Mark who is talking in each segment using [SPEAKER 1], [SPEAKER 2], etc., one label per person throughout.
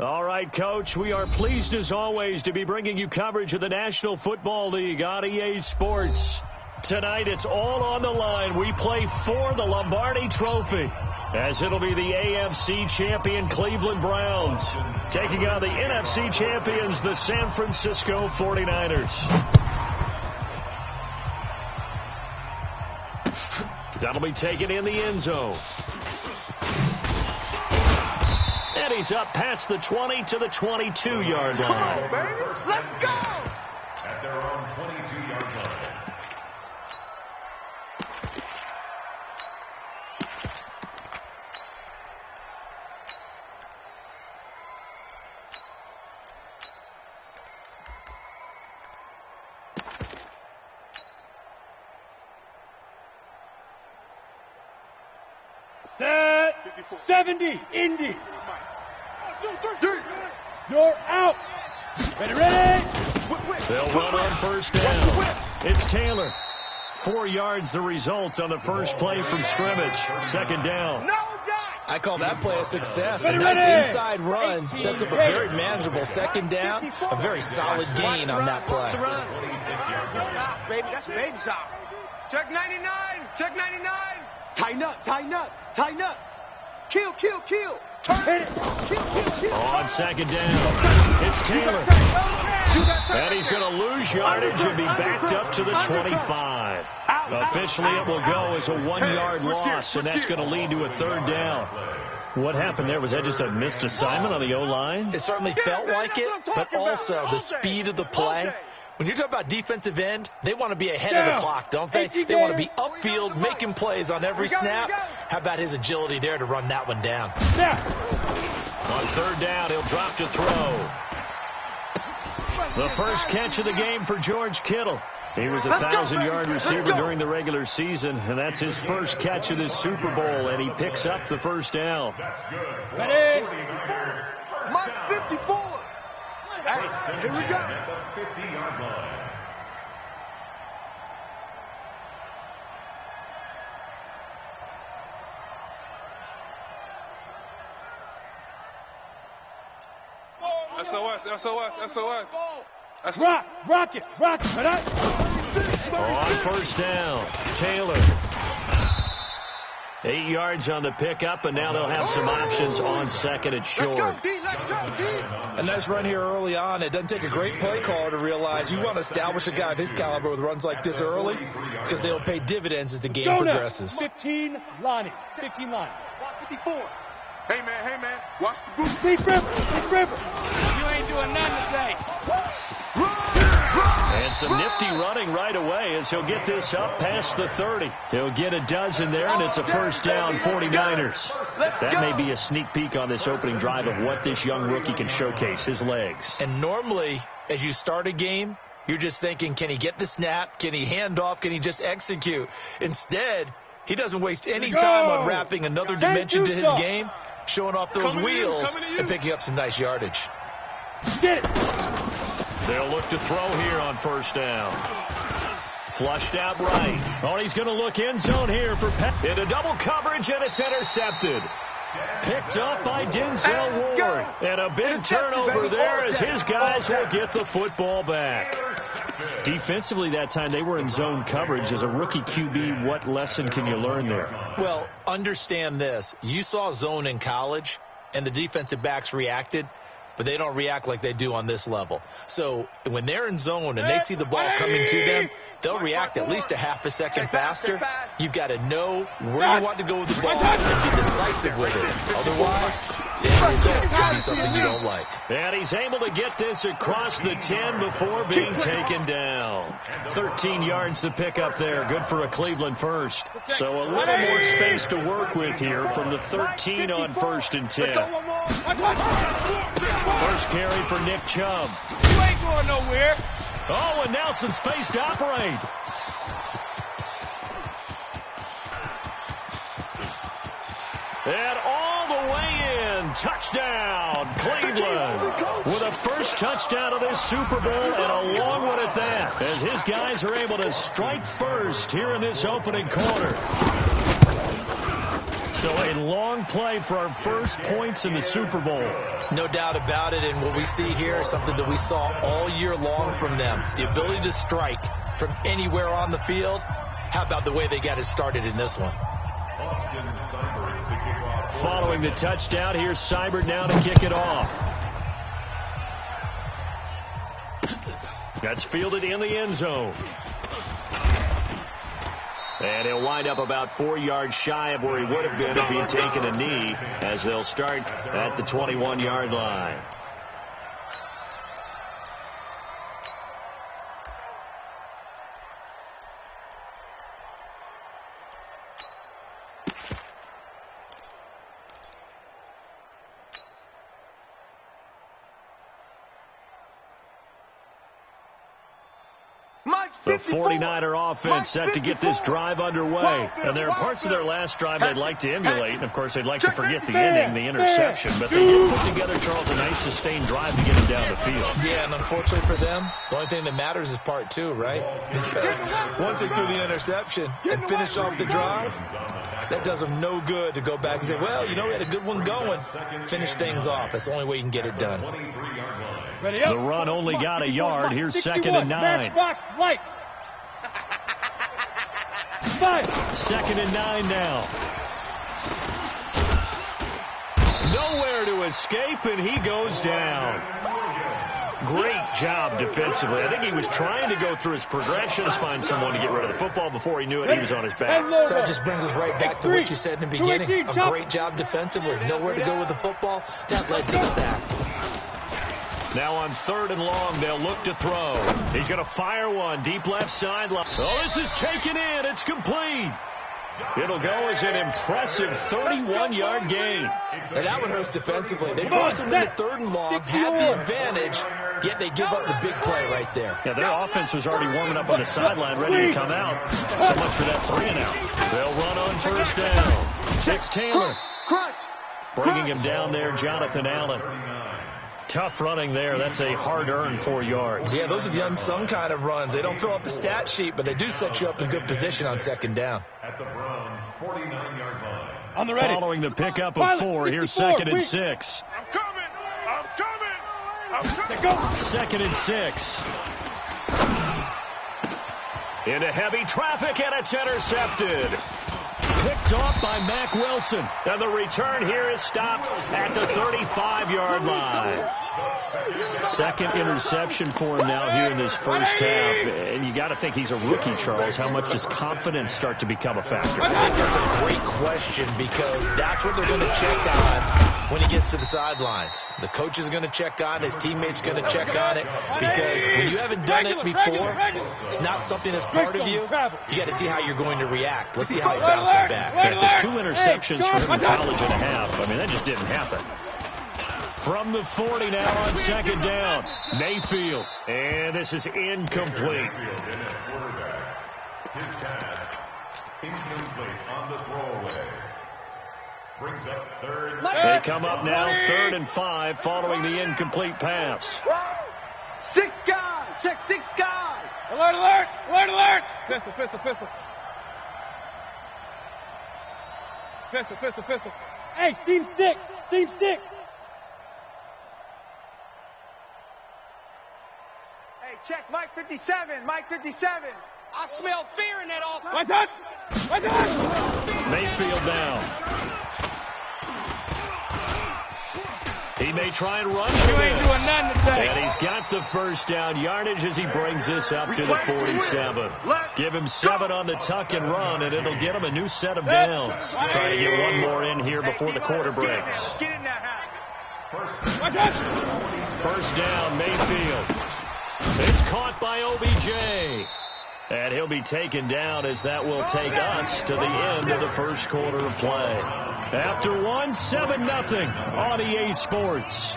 [SPEAKER 1] All right, Coach, we are pleased as always to be bringing you coverage of the National Football League on EA Sports. Tonight, it's all on the line. We play for the Lombardi Trophy, as it'll be the AFC champion Cleveland Browns taking on the NFC champions, the San Francisco 49ers. That'll be taken in the end zone. And he's up past the 20 to the 22-yard line.
[SPEAKER 2] Come on, baby. Let's go.
[SPEAKER 3] At their own 22-yard line.
[SPEAKER 4] Set 70, Indy. You're out. Ready.
[SPEAKER 1] They'll run on first down. It's Taylor. 4 yards the result on the first play from scrimmage. Second down.
[SPEAKER 5] I call that play a success. A nice inside run sets up a very manageable second down. A very solid gain on that play.
[SPEAKER 2] Stop, baby. That's baby stop. Check 99. Check 99.
[SPEAKER 4] Tighten up.
[SPEAKER 2] Kill. Turn it. Kill.
[SPEAKER 1] On second down, it's Taylor. And he's going to lose yardage and be backed up to the 25. Officially, it will go as a 1-yard loss, and that's going to lead to a third down. What happened there? Was that just a missed assignment on the O-line?
[SPEAKER 5] It certainly felt like it, but also the speed of the play. When you talk about defensive end, they want to be ahead of the clock, don't they? They want to be upfield, making plays on every snap. How about his agility there to run that one down?
[SPEAKER 1] On third down, he'll drop to throw. The first catch of the game for George Kittel. He was a 1,000-yard receiver during the regular season, and that's his first catch of this Super Bowl, and he picks up the first down.
[SPEAKER 4] Ready.
[SPEAKER 2] Mark 54. Hey, here we go.
[SPEAKER 3] At the 50-yard line.
[SPEAKER 4] SOS. Rock it. Ready?
[SPEAKER 1] On first down, Taylor. 8 yards on the pickup, and now they'll have some options on second and short.
[SPEAKER 2] Let's go, D.
[SPEAKER 5] A nice run here early on. It doesn't take a great play caller to realize you want to establish a guy of his caliber with runs like this early, because they'll pay dividends as the game progresses.
[SPEAKER 4] 15 line.
[SPEAKER 2] 54. Hey, man. Watch the boot.
[SPEAKER 4] Leaf River. You ain't doing nothing today.
[SPEAKER 1] And some nifty running right away as he'll get this up past the 30. He'll get a dozen there, and it's a first down, 49ers. That may be a sneak peek on this opening drive of what this young rookie can showcase, his legs.
[SPEAKER 5] And normally, as you start a game, you're just thinking, can he get the snap? Can he hand off? Can he just execute? Instead, he doesn't waste any time on wrapping another dimension to his game, showing off those wheels and picking up some nice yardage.
[SPEAKER 4] Get it.
[SPEAKER 1] They'll look to throw here on first down. Flushed out right. Oh, he's going to look end zone here for Pettis. Into double coverage, and it's intercepted. Picked up by Denzel Ward. And a big turnover there as his guys will get the football back. Defensively that time, they were in zone coverage. As a rookie QB, what lesson can you learn there?
[SPEAKER 5] Well, understand this. You saw zone in college, and the defensive backs reacted, but they don't react like they do on this level. So when they're in zone and they see the ball coming to them, they'll react at least a half a second faster. You've got to know where you want to go with the ball and be decisive with it. Otherwise, the end result could be something you don't like.
[SPEAKER 1] And he's able to get this across the 10 before being taken down. 13 yards to pick up there. Good for a Cleveland first. So a little more space to work with here from the 13 on first and 10. First carry for Nick Chubb.
[SPEAKER 4] You ain't going nowhere.
[SPEAKER 1] Oh, and now some space to operate. And all the way in. Touchdown, Cleveland. With a first touchdown of this Super Bowl, and a long one at that, as his guys are able to strike first here in this opening quarter. So a long play for our first points in the Super Bowl.
[SPEAKER 5] No doubt about it, and what we see here is something that we saw all year long from them. The ability to strike from anywhere on the field. How about the way they got it started in this one?
[SPEAKER 1] Following the touchdown, here's Seibert now to kick it off. That's fielded in the end zone. And he'll wind up about 4 yards shy of where he would have been if he had taken a knee, as they'll start at the 21-yard line. The 49er offense set to get this drive underway. And there are parts of their last drive they'd like to emulate. And, of course, they'd like to forget the ending, the interception. But they did put together, Charles, a nice sustained drive to get him down the field.
[SPEAKER 5] Yeah, and unfortunately for them, the only thing that matters is part two, right? Because once they threw the interception and finished off the drive, that does them no good to go back and say, well, you know, we had a good one going. Finish things off. That's the only way you can get it done.
[SPEAKER 1] The run only got a yard. Here's 2nd and 9.
[SPEAKER 4] Matchbox lights.
[SPEAKER 1] 2nd and 9 now. Nowhere to escape, and he goes down. Great job defensively. I think he was trying to go through his progressions, find someone to get rid of the football. Before he knew it, he was on his back.
[SPEAKER 5] So that just brings us right back to what you said in the beginning. A great job defensively. Nowhere to go with the football. That led to the sack.
[SPEAKER 1] Now on 3rd and long, they'll look to throw. He's going to fire one deep left sideline. Oh, this is taken in. It's complete. It'll go as an impressive 31-yard gain.
[SPEAKER 5] And that one hurts defensively. They forced him into 3rd and long, had the advantage, yet they give up the big play right there.
[SPEAKER 1] Yeah, their offense was already warming up on the sideline, ready to come out. So much for that 3-and-out. They'll run on 1st down. It's Taylor. Bringing him down there, Jonathan Allen. Tough running there. That's a hard-earned 4 yards.
[SPEAKER 5] Yeah, those are the unsung kind of runs. They don't fill up the stat sheet, but they do set you up in good position on 2nd down.
[SPEAKER 3] At the Browns' 49-yard line.
[SPEAKER 4] On the ready.
[SPEAKER 1] Following the pickup of 4, here's 2nd and 6.
[SPEAKER 2] I'm coming. I'm coming. I'm coming.
[SPEAKER 4] Go.
[SPEAKER 1] 2nd and 6. Into heavy traffic, and it's intercepted. Picked off by Mack Wilson. And the return here is stopped at the 35-yard line. 2nd interception for him now here in this first half. And you got to think he's a rookie, Charles. How much does confidence start to become a factor?
[SPEAKER 5] That's a great question, because that's what they're going to check on when he gets to the sidelines. The coach is going to check on it. His teammates going to check on it, because when you haven't done it before, it's not something that's part of you. You got to see how you're going to react. Let's see how he bounces back.
[SPEAKER 1] Yeah, there's 2 interceptions for him in college and a half. I mean, that just didn't happen. From the 40 now on 2nd down. Mayfield. And this is incomplete.
[SPEAKER 3] His pass incomplete on the throwaway. Brings up 3rd.
[SPEAKER 1] They come up now 3rd and 5 following the incomplete pass.
[SPEAKER 2] 6 guy. Check 6 guy.
[SPEAKER 4] Alert, alert, alert, alert. Pistol, pistol, pistol. Pistol, pistol, pistol. Hey, seam 6. Seam 6.
[SPEAKER 2] Hey, check Mike 57. Mike 57. I smell fear in that offense.
[SPEAKER 4] What's that? What's that?
[SPEAKER 1] Mayfield down. He may try and run.
[SPEAKER 4] You ain't doing nothing today.
[SPEAKER 1] And he's got the first down yardage as he brings this up to the 47. Give him 7 on the tuck and run, and it'll get him a new set of downs. Trying to get one more in here before the quarter breaks.
[SPEAKER 2] Get in that hat.
[SPEAKER 1] First down, Mayfield. It's caught by OBJ. And he'll be taken down, as that will take us to the end of the first quarter of play. After 7-0 on EA Sports.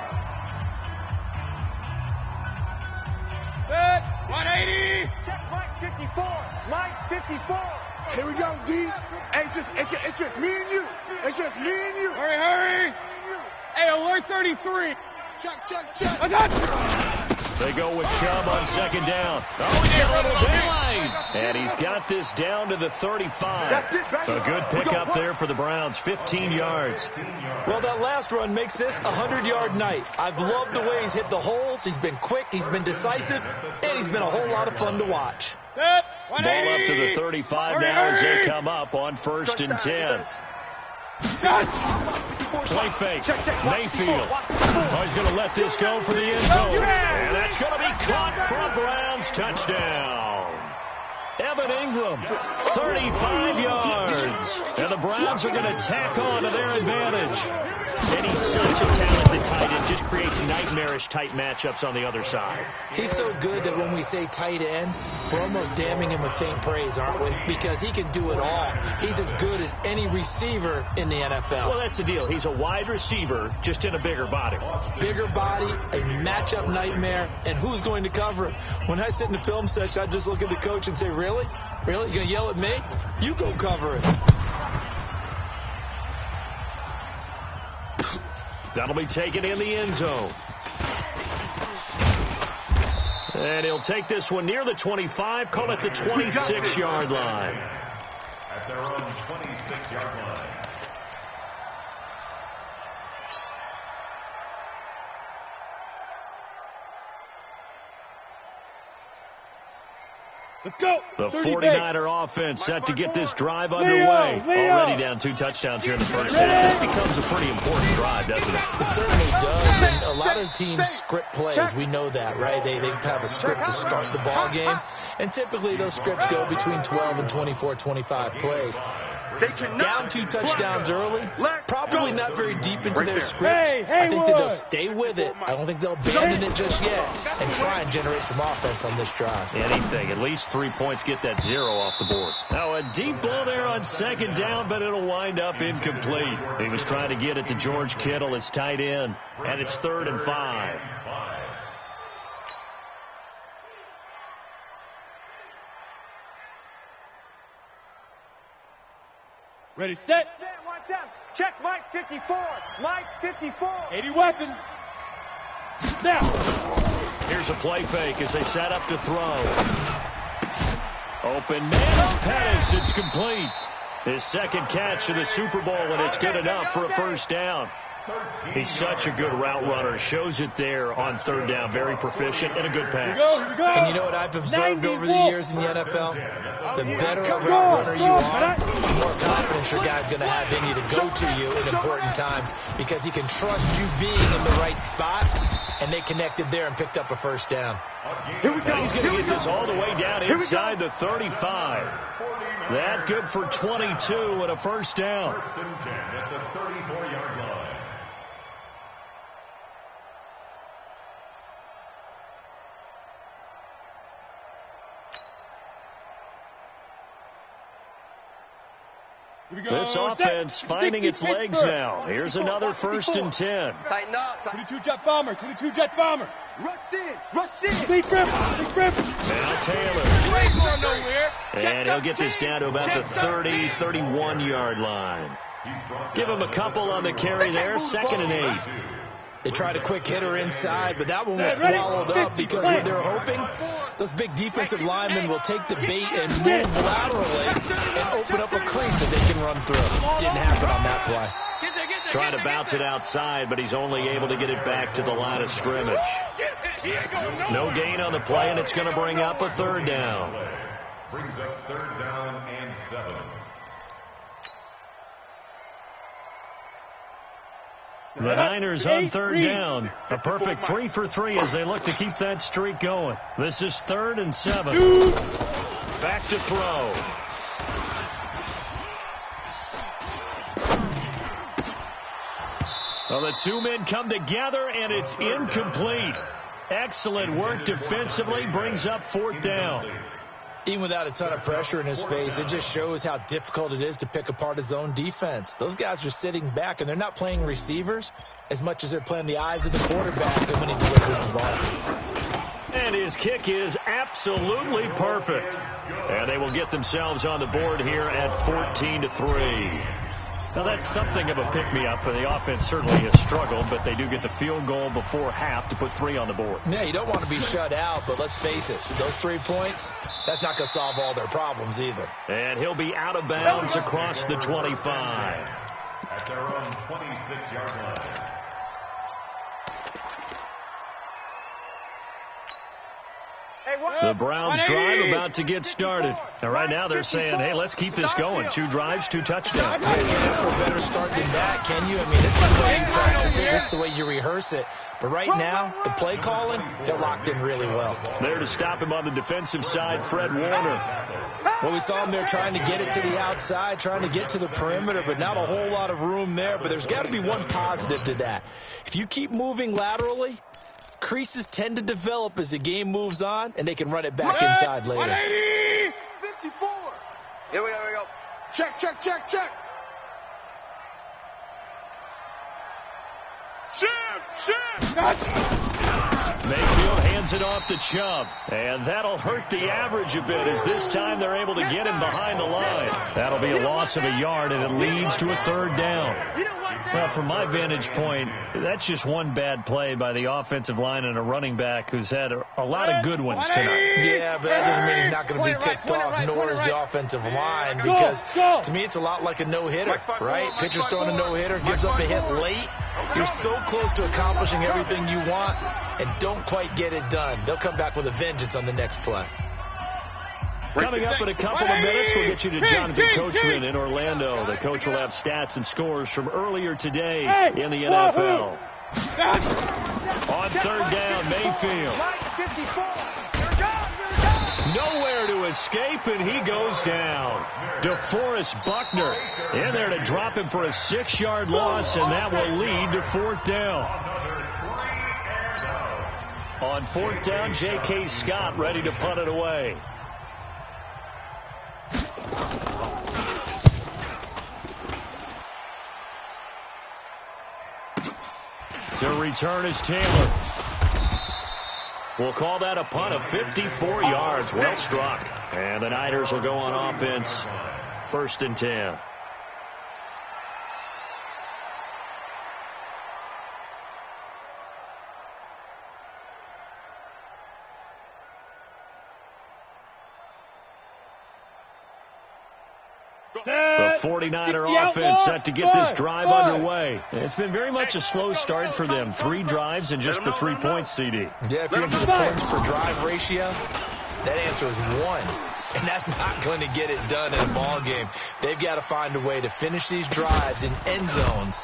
[SPEAKER 4] Good. 180.
[SPEAKER 2] Check Mike 54. Mike 54. Here we go, D. Hey, it's just me and you. It's just me and you.
[SPEAKER 4] Hurry, hurry. Hey, alert 33.
[SPEAKER 2] Check.
[SPEAKER 4] What's that?
[SPEAKER 1] They go with Chubb on second down. Oh, he's got a little daylight. And he's got this down to the 35. A good pickup there for the Browns, 15 yards.
[SPEAKER 5] Well, that last run makes this a 100-yard night. I've loved the way he's hit the holes. He's been quick, he's been decisive, and he's been a whole lot of fun to watch.
[SPEAKER 1] Ball up to the 35 now as they come up on 1st and 10. Play fake. Mayfield. Oh, he's going to let this go for the end zone. And that's going to be caught for a Browns touchdown. Evan Ingram, 35 yards. And the Browns are going to tack on to their advantage. And he's such a talented tight end. Just creates nightmarish-type matchups on the other side.
[SPEAKER 5] He's so good that when we say tight end, we're almost damning him with faint praise, aren't we? Because he can do it all. He's as good as any receiver in the NFL.
[SPEAKER 1] Well, that's the deal. He's a wide receiver, just in a bigger body.
[SPEAKER 5] Bigger body, a matchup nightmare, and who's going to cover it? When I sit in the film session, I just look at the coach and say, really? Really? You going to yell at me? You go cover it.
[SPEAKER 1] That'll be taken in the end zone. And he'll take this one near the 25, call it the 26-yard line.
[SPEAKER 3] At their own 26-yard line.
[SPEAKER 4] Let's go.
[SPEAKER 1] The 49er offense set to get this drive underway. Already down 2 touchdowns here in the first half. This becomes a pretty important drive, doesn't it?
[SPEAKER 5] It certainly does. And a lot of teams script plays. We know that, right? They have a script to start the ball game. And typically those scripts go between 12 and 24, 25 plays. Down 2 touchdowns early, probably not very deep into their script. I think that they'll stay with it. I don't think they'll abandon it just yet and try and generate some offense on this drive.
[SPEAKER 1] Anything, at least 3 points, get that 0 off the board. Now a deep ball there on second down, but it'll wind up incomplete. He was trying to get it to George Kittel, his tight end, and it's 3rd and 5.
[SPEAKER 4] Ready, set.
[SPEAKER 2] Watch out. Check Mike 54. Mike 54.
[SPEAKER 4] 80 weapon. Now.
[SPEAKER 1] Here's a play fake as they set up to throw. Open man, Pettis. It's complete. His second catch of the Super Bowl, and it's good enough for a first down. He's such a good route runner. Shows it there on 3rd down. Very proficient and a good pass.
[SPEAKER 4] Here we go.
[SPEAKER 5] And you know what I've observed over the years in the NFL? The better a route runner you are, the more confidence your guy's going to have in you to go to you in important times because he can trust you being in the right spot, and they connected there and picked up a first down.
[SPEAKER 1] Here we go. He's going to get this all the way down inside the 35. That good for 22 and a first down.
[SPEAKER 3] 1st and 10 at the 34-yard line.
[SPEAKER 1] This offense finding its legs now. Here's another 1st and 10.
[SPEAKER 2] Tighten up.
[SPEAKER 4] 22 jet bomber. 22 jet bomber.
[SPEAKER 2] Rush in. Rush in.
[SPEAKER 4] Big grip. Big grip.
[SPEAKER 1] Now Taylor. And he'll get this down to about the 30, 31-yard line. Give him a couple on the carry there. 2nd and 8.
[SPEAKER 5] They tried a quick hitter inside, but that one was swallowed up because what they're hoping, those big defensive linemen will take the bait and move laterally and open up a crease that they can run through. Didn't happen on that play.
[SPEAKER 1] Trying to bounce it outside, but he's only able to get it back to the line of scrimmage. No gain on the play, and it's going to bring up a 3rd down.
[SPEAKER 3] Brings up 3rd down and 7.
[SPEAKER 1] The Niners on 3rd down. A perfect 3 for 3 as they look to keep that streak going. This is 3rd and 7. Back to throw. Well, the 2 men come together, and it's incomplete. Excellent work defensively. Brings up 4th down.
[SPEAKER 5] Even without a ton of pressure in his face, it just shows how difficult it is to pick apart his own defense. Those guys are sitting back, and they're not playing receivers as much as they're playing the eyes of the quarterback and when he delivers the ball.
[SPEAKER 1] And his kick is absolutely perfect. And they will get themselves on the board here at 14-3. Now, that's something of a pick-me-up. The offense certainly has struggled, but they do get the field goal before half to put 3 on the board.
[SPEAKER 5] Yeah, you don't want to be shut out, but let's face it, those 3 points, that's not going to solve all their problems either.
[SPEAKER 1] And he'll be out of bounds across the 25.
[SPEAKER 3] At their own 26-yard line.
[SPEAKER 1] The Browns drive about to get started. And right now they're saying, hey, let's keep this going. 2 drives, 2 touchdowns.
[SPEAKER 5] You can't ask for a better start than that, can you? I mean, this is the way you practice it. This is the way you rehearse it. But right now, the play calling, they're locked in really well.
[SPEAKER 1] There to stop him on the defensive side, Fred Warner.
[SPEAKER 5] Well, we saw him there trying to get it to the outside, trying to get to the perimeter, but not a whole lot of room there. But there's got to be one positive to that. If you keep moving laterally, creases tend to develop as the game moves on, and they can run it back inside later.
[SPEAKER 2] 54. Here we go. Check. Shift.
[SPEAKER 1] Mayfield hands it off to Chubb. And that'll hurt the average a bit as this time they're able to get him behind the line. That'll be a loss of a yard, and it leads to a 3rd down. Well, from my vantage point, that's just one bad play by the offensive line and a running back who's had a lot of good ones tonight.
[SPEAKER 5] Yeah, but that doesn't mean he's not going to be ticked off, nor is the offensive line, because to me it's a lot like a no-hitter, right? Pitcher's throwing a no-hitter, gives up a hit late. You're so close to accomplishing everything you want and don't quite get it done. They'll come back with a vengeance on the next play.
[SPEAKER 1] Coming up in a couple of minutes, we'll get you to Jonathan Coachman in Orlando. The coach will have stats and scores from earlier today in the NFL. On 3rd down, Mayfield. Nowhere to escape, and he goes down. DeForest Buckner in there to drop him for a 6-yard loss, and that will lead to 4th down. On 4th down, J.K. Scott ready to punt it away. To return is Taylor. We'll call that a punt of 54 yards. Well struck. And the Niners will go on offense. 1st and 10. The 49er offense set to get this drive underway. It's been very much a slow start for them. 3 drives and just the 3 points, CD.
[SPEAKER 5] Yeah, if you're into the points per drive ratio, that answer is 1. And that's not going to get it done in a ball game. They've got to find a way to finish these drives in end zones,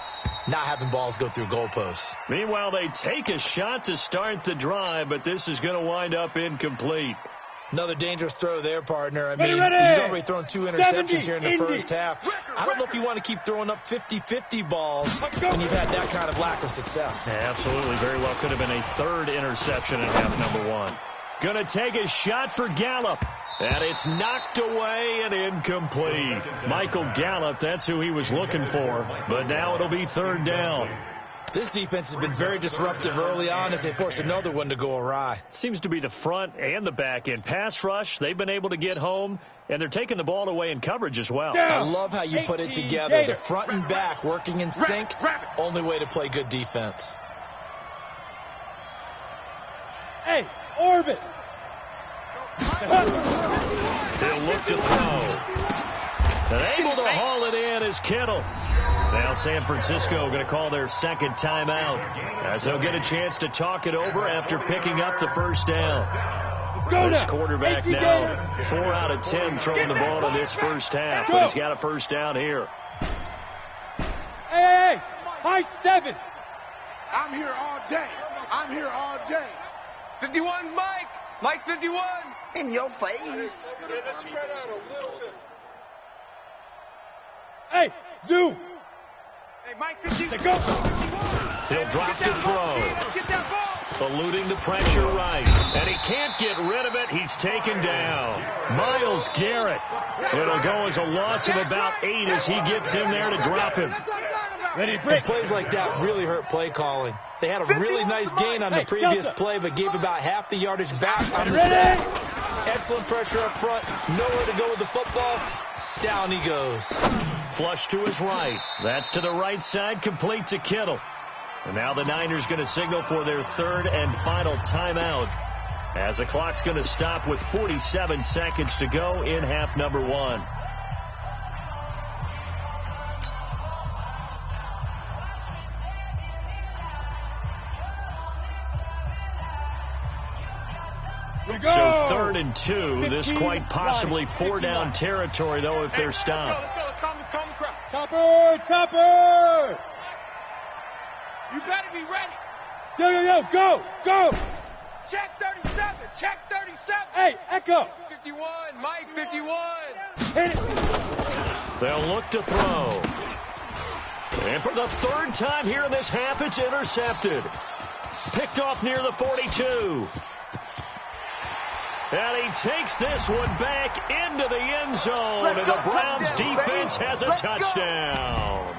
[SPEAKER 5] not having balls go through goalposts.
[SPEAKER 1] Meanwhile, they take a shot to start the drive, but this is going to wind up incomplete.
[SPEAKER 5] Another dangerous throw there, partner. I mean, he's already thrown 2 interceptions here in the first half. I don't know if you want to keep throwing up 50-50 balls when you've had that kind of lack of success.
[SPEAKER 1] Yeah, absolutely. Very well could have been a 3rd interception in half number 1. Going to take a shot for Gallup. And it's knocked away and incomplete. Michael Gallup, that's who he was looking for. But now it'll be 3rd down.
[SPEAKER 5] This defense has been very disruptive early on as they force another one to go awry.
[SPEAKER 1] Seems to be the front and the back end. Pass rush, they've been able to get home, and they're taking the ball away in coverage as well.
[SPEAKER 5] I love how you put it together. The front and back working in sync, only way to play good defense.
[SPEAKER 4] Hey, orbit.
[SPEAKER 1] They'll look to throw. And able to haul it in is Kittel. Now San Francisco going to call their 2nd timeout as they'll get a chance to talk it over after picking up the 1st down. This quarterback now 4 out of 10 throwing the ball in this first half, but he's got a 1st down here.
[SPEAKER 4] Hey, high 7.
[SPEAKER 2] I'm here all day. 51's Mike. Mike 51. In your face.
[SPEAKER 4] Hey, Zoo.
[SPEAKER 2] Hey, Mike 50.
[SPEAKER 4] Go.
[SPEAKER 1] He'll drop to throw.
[SPEAKER 2] Get that ball.
[SPEAKER 1] Eluding the pressure right. And he can't get rid of it. He's taken down. Myles Garrett. It'll go as a loss of about 8 as he gets in there to drop him.
[SPEAKER 4] Ready, break.
[SPEAKER 5] Plays like that really hurt play calling. They had a really nice gain on the previous play, but gave about half the yardage back on the sack. Excellent pressure up front. Nowhere to go with the football. Down he goes.
[SPEAKER 1] Flush to his right. That's to the right side, complete to Kittel. And now the Niners going to signal for their third and final timeout, as the clock's going to stop with 47 seconds to go in half number one. So 3rd and 2. This quite possibly 4-down territory, though, if they're stopped.
[SPEAKER 2] Let's go. Calm the crowd.
[SPEAKER 4] Topper!
[SPEAKER 2] You better be ready.
[SPEAKER 4] Go!
[SPEAKER 2] Check 37. Check 37.
[SPEAKER 4] Hey, Echo!
[SPEAKER 2] 51. Mike, 51.
[SPEAKER 4] Hit it!
[SPEAKER 1] They'll look to throw. And for the third time here in this half, it's intercepted. Picked off near the 42. And he takes this one back into the end zone. And the Browns defense has a touchdown.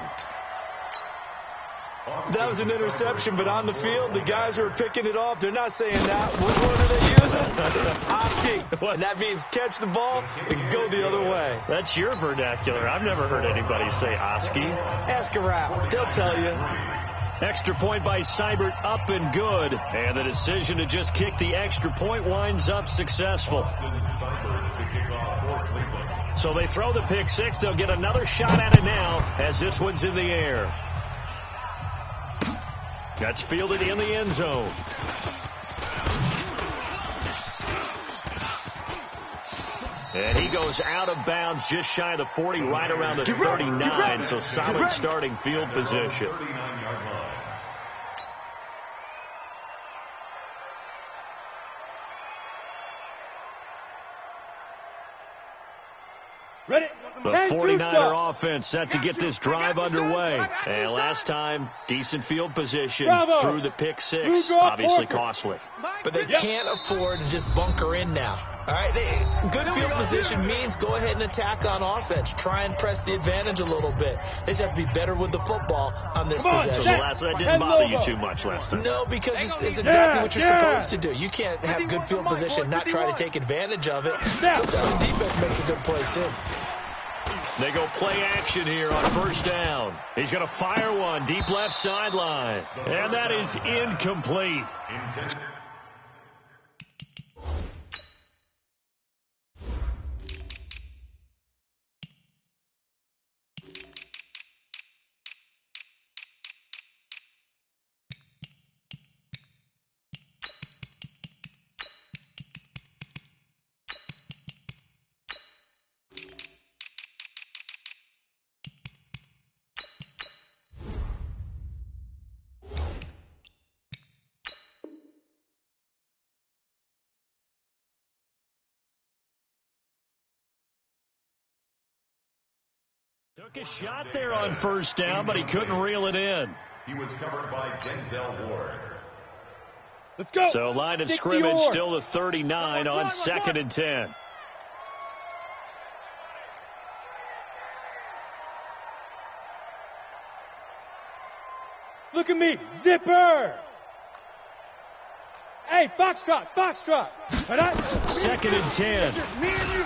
[SPEAKER 5] That was an interception, but on the field, the guys who are picking it off, they're not saying that. What word are they using? It's T.S.K. And that means catch the ball and go the other way.
[SPEAKER 1] That's your vernacular. I've never heard anybody say T.S.K.
[SPEAKER 5] Ask around. They'll tell you.
[SPEAKER 1] Extra point by Seibert, up and good. And the decision to just kick the extra point winds up successful. So they throw the pick six. They'll get another shot at it now as this one's in the air. That's fielded in the end zone. And he goes out of bounds just shy of the 40, right around the 39. So solid starting field position.
[SPEAKER 4] Ready?
[SPEAKER 1] The 49er offense set to get this drive underway. And last time, decent field position through the pick six. Obviously costly.
[SPEAKER 5] But they can't afford to just bunker in now. All right, good field position means go ahead and attack on offense. Try and press the advantage a little bit. They just have to be better with the football on this possession.
[SPEAKER 1] So that didn't bother you too much last time.
[SPEAKER 5] No, because it's exactly what you're supposed to do. You can't have good field position and not try to take advantage of it. Sometimes the defense makes a good play, too.
[SPEAKER 1] They go play action here on first down. He's going to fire one deep left sideline. And that is incomplete. Took a shot there on first down, but he couldn't reel it in.
[SPEAKER 3] He was covered by Denzel Ward.
[SPEAKER 4] Let's go.
[SPEAKER 1] So line of scrimmage still the 39 on 2nd and 10.
[SPEAKER 4] Look at me. Zipper. Hey, Foxtrot.
[SPEAKER 1] 2nd and 10.
[SPEAKER 2] It's just me and you.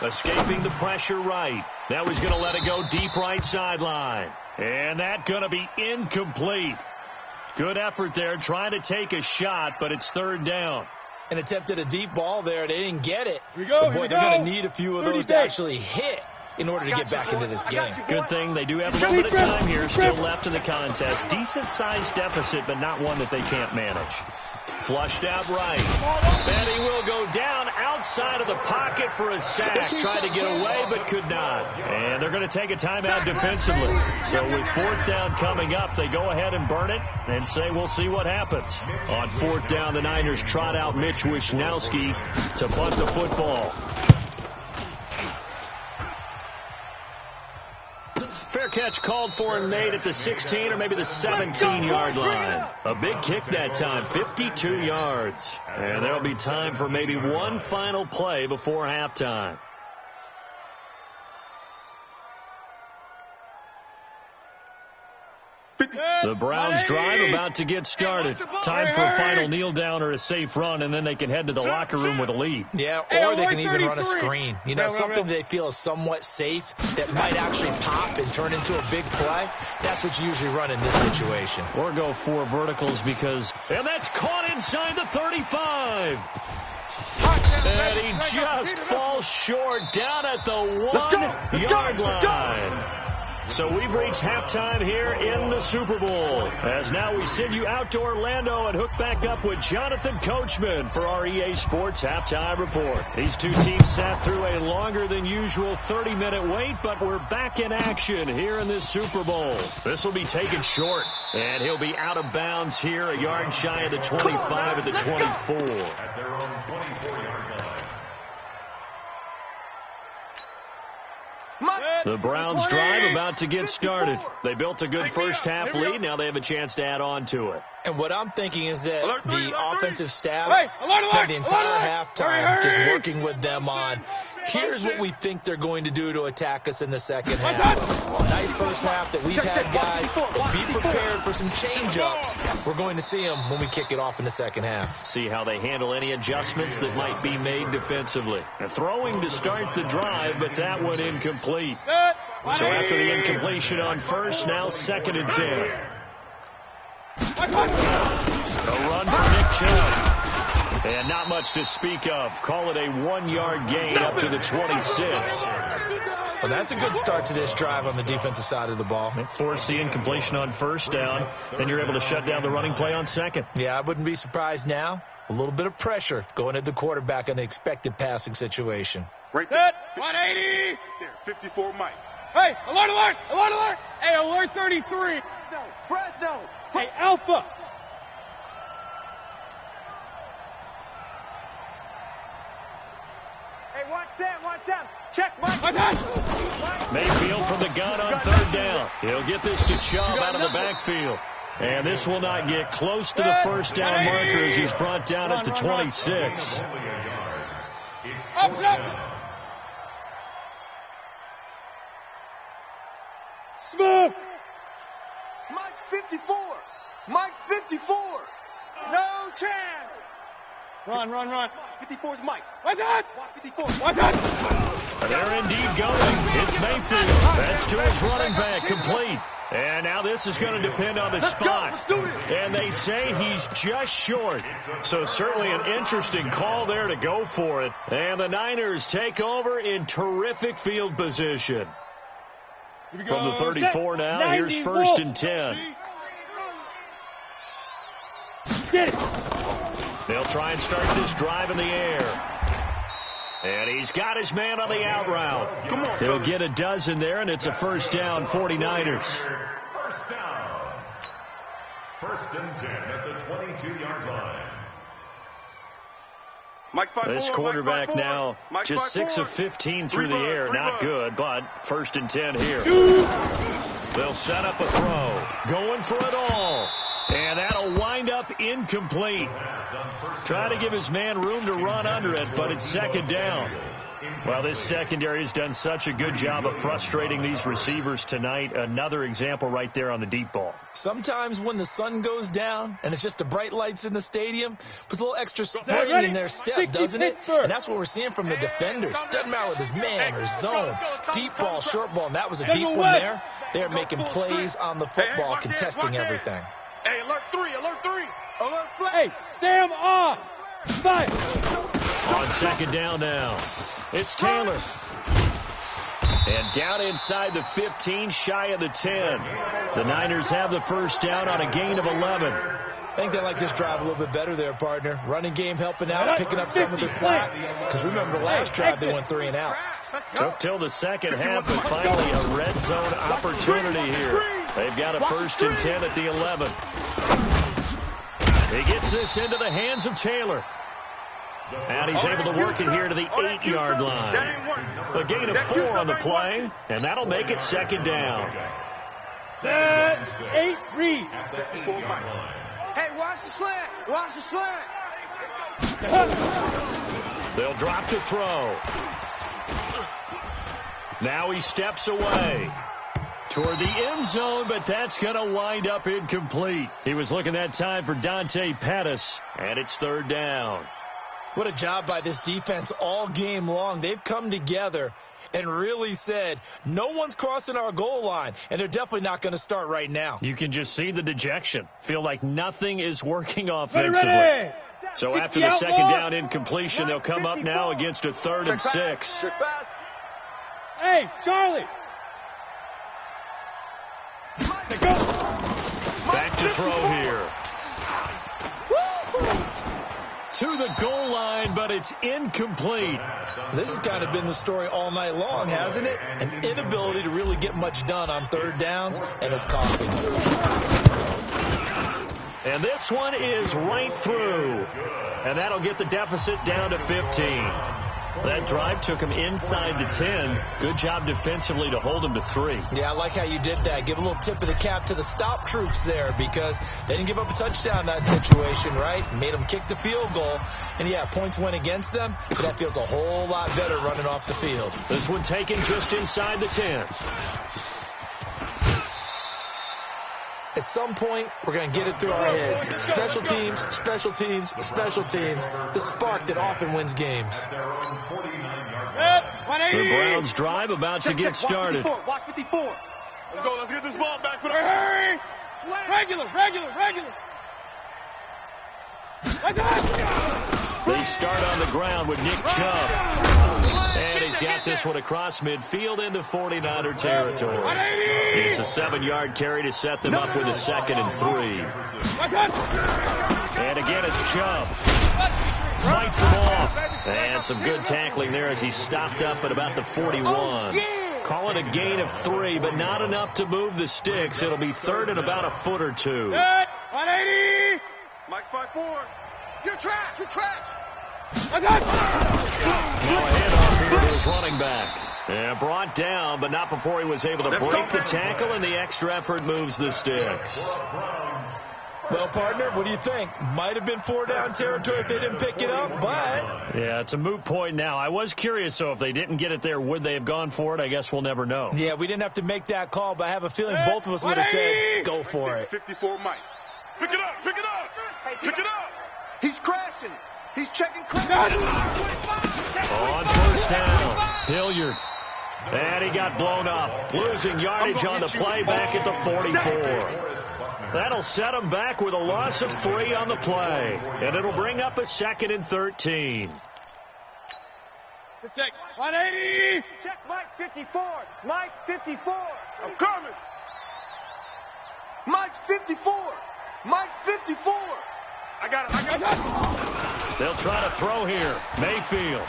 [SPEAKER 1] Escaping the pressure right. Now he's going to let it go deep right sideline. And that's going to be incomplete. Good effort there trying to take a shot, but it's 3rd down.
[SPEAKER 5] And attempted a deep ball there. They didn't get it.
[SPEAKER 4] Here we go.
[SPEAKER 5] But boy, they're going to need a few of those to actually hit in order to get back into this game.
[SPEAKER 1] Good thing they do have a little bit of time here still left in the contest. Decent-sized deficit, but not one that they can't manage. Flushed out right. And he will go down outside of the pocket for a sack. Tried to get away, but could not. And they're going to take a timeout defensively. So with 4th down coming up, they go ahead and burn it and say we'll see what happens. On 4th down, the Niners trot out Mitch Wishnowski to punt the football. Fair catch called for and made at the 16 or maybe the 17-yard line. A big kick that time, 52 yards. And there'll be time for maybe one final play before halftime. The Browns drive about to get started. Time for a final kneel down or a safe run, and then they can head to the locker room with a lead.
[SPEAKER 5] Yeah, or they can even run a screen. You know, something they feel is somewhat safe that might actually pop and turn into a big play. That's what you usually run in this situation.
[SPEAKER 1] Or go 4 verticals because... And that's caught inside the 35. And he just falls short down at the 1-yard line. So we've reached halftime here in the Super Bowl. As now we send you out to Orlando and hook back up with Jonathan Coachman for our EA Sports Halftime Report. These two teams sat through a longer than usual 30-minute wait, but we're back in action here in this Super Bowl. This will be taken short, and he'll be out of bounds here, a yard shy of the 25 at the 24.
[SPEAKER 3] At their own 24-yard line.
[SPEAKER 1] The Browns drive about to get started. They built a good first-half lead. Now they have a chance to add on to it.
[SPEAKER 5] And what I'm thinking is that the offensive staff spent the entire halftime just working with them on, here's what we think they're going to do to attack us in the second half. Nice first half that we've had, guys. Be prepared for some change-ups. We're going to see them when we kick it off in the second half.
[SPEAKER 1] See how they handle any adjustments that might be made defensively. They're throwing to start the drive, but that one incomplete. So after the incompletion on first, now 2nd and 10. A run for Nick Chubb. And not much to speak of. Call it a 1-yard gain up to the 26.
[SPEAKER 5] Well, that's a good start to this drive on the defensive side of the ball.
[SPEAKER 1] Force the incompletion on first down. Then you're able to shut down the running play on second.
[SPEAKER 5] Yeah, I wouldn't be surprised now. A little bit of pressure going at the quarterback on the expected passing situation.
[SPEAKER 2] Right there.
[SPEAKER 4] 180.
[SPEAKER 2] There, 54 Mike.
[SPEAKER 4] Hey, alert, alert, alert, alert. Hey, alert 33.
[SPEAKER 2] Fresno.
[SPEAKER 4] Hey, Alpha.
[SPEAKER 2] Hey, watch Sam. Check Mike.
[SPEAKER 1] Mayfield from the gun on 3rd down. He'll get this to Chubb out of the backfield. And this will not get close to the first down marker as he's brought down at the 26.
[SPEAKER 4] Up.
[SPEAKER 2] Smooth. Mike's 54. Mike's 54. No chance.
[SPEAKER 4] Run.
[SPEAKER 2] 54's Mike.
[SPEAKER 4] Watch out.
[SPEAKER 2] Watch 54.
[SPEAKER 4] Watch out.
[SPEAKER 1] They're indeed going. It's Mayfield. That's to his running back, complete. And now this is going to depend on the spot.
[SPEAKER 2] Let's do it.
[SPEAKER 1] And they say he's just short. So certainly an interesting call there to go for it. And the Niners take over in terrific field position. From the 34 now, here's 1st and 10.
[SPEAKER 4] Get it.
[SPEAKER 1] They'll try and start this drive in the air. And he's got his man on the out route.
[SPEAKER 2] Come on,
[SPEAKER 1] He'll get a dozen there, and it's a first down, 49ers.
[SPEAKER 3] First down. 1st and 10 at the 22-yard line.
[SPEAKER 2] Mike's 5-4.
[SPEAKER 1] This quarterback now just 6 of 15 through the air. Not good, but 1st and 10 here. They'll set up a throw. Going for it all. And that'll wind up incomplete. Trying to give his man room to run under it, but it's 2nd down. Well, this secondary has done such a good job of frustrating these receivers tonight. Another example right there on the deep ball.
[SPEAKER 5] Sometimes when the sun goes down and it's just the bright lights in the stadium, puts a little extra spring in their step, doesn't it? And that's what we're seeing from the defenders. Doesn't matter whether it's man or zone, deep ball, short ball, and that was a deep one there. They're making plays on the football, contesting everything.
[SPEAKER 2] Hey, alert 3. Alert flag.
[SPEAKER 4] Hey, Sam off. 5.
[SPEAKER 1] On 2nd down now, it's Taylor. And down inside the 15, shy of the 10. The Niners have the first down on a gain of 11.
[SPEAKER 5] I think they like this drive a little bit better there, partner. Running game helping out, picking up some of the slack. Because remember, the last drive they went 3 and out.
[SPEAKER 1] Took till the second half, but finally a red zone opportunity here. They've got a 1st and 10 at the 11. He gets this into the hands of Taylor. And he's able to work it here to the 8-yard line. A gain of 4 on the play, and that'll make it 2nd down.
[SPEAKER 4] Set. 8. Read.
[SPEAKER 2] Hey, watch the slant.
[SPEAKER 1] They'll drop to throw. Now he steps away. toward the end zone, but that's going to wind up incomplete. He was looking that time for Dante Pettis, and it's third down.
[SPEAKER 5] What a job by this defense all game long. They've come together and really said, no one's crossing our goal line, and they're definitely not going to start right now.
[SPEAKER 1] You can just see the dejection. Feel like nothing is working offensively.
[SPEAKER 4] Ready.
[SPEAKER 1] So after the second down incompletion, they'll come up now against a 3rd and 6.
[SPEAKER 4] Hey, Charlie.
[SPEAKER 1] Back to throw here. To the goal line, but it's incomplete.
[SPEAKER 5] This has kind of been the story all night long, hasn't it? An inability to really get much done on third downs, and it's costing them.
[SPEAKER 1] And this one is right through. And that'll get the deficit down to 15. That drive took him inside the 10. Good job defensively to hold him to 3.
[SPEAKER 5] Yeah, I like how you did that. Give a little tip of the cap to the stop troops there, because they didn't give up a touchdown in that situation, right? Made them kick the field goal. And, yeah, points went against them, but that feels a whole lot better running off the field.
[SPEAKER 1] This one taken just inside the 10.
[SPEAKER 5] At some point, we're going to get it through our heads. Special teams, special teams, special teams. The spark that often wins games.
[SPEAKER 1] The Browns drive about to get started.
[SPEAKER 2] Watch 54. Let's go. Let's get this ball back for the...
[SPEAKER 4] Hurry! Regular.
[SPEAKER 1] They start on the ground with Nick Chubb. And he's got this one across midfield into 49er territory. It's a 7-yard carry to set them up with a 2nd and 3. And again, it's Chubb. Fights him off. And some good tackling there as he stopped up at about the 41. Call it a gain of 3, but not enough to move the sticks. It'll be 3rd and about a foot or 2.
[SPEAKER 4] 180.
[SPEAKER 2] Mike's 5-4. You're trapped.
[SPEAKER 1] Now a handoff here to his running back. And brought down, but not before he was able to break the tackle, and the extra effort moves the sticks.
[SPEAKER 5] Well, partner, what do you think? Might have been 4-down territory if they didn't pick it up, but...
[SPEAKER 1] Yeah, it's a moot point now. I was curious, so if they didn't get it there, would they have gone for it? I guess we'll never know.
[SPEAKER 5] Yeah, we didn't have to make that call, but I have a feeling both of us would have said, go for it.
[SPEAKER 2] 54 Mike. Pick it up. He's crashing. He's checking crash.
[SPEAKER 1] On first down, Hilliard. And he got blown up. Losing yardage on the play back at the 44. That'll set him back with a loss of 3 on the play. And it'll bring up a 2nd and 13.
[SPEAKER 4] Check. 180.
[SPEAKER 2] Check Mike 54. Mike 54. I'm coming. Mike's 54. Mike's 54. I got it.
[SPEAKER 1] They'll try to throw here. Mayfield.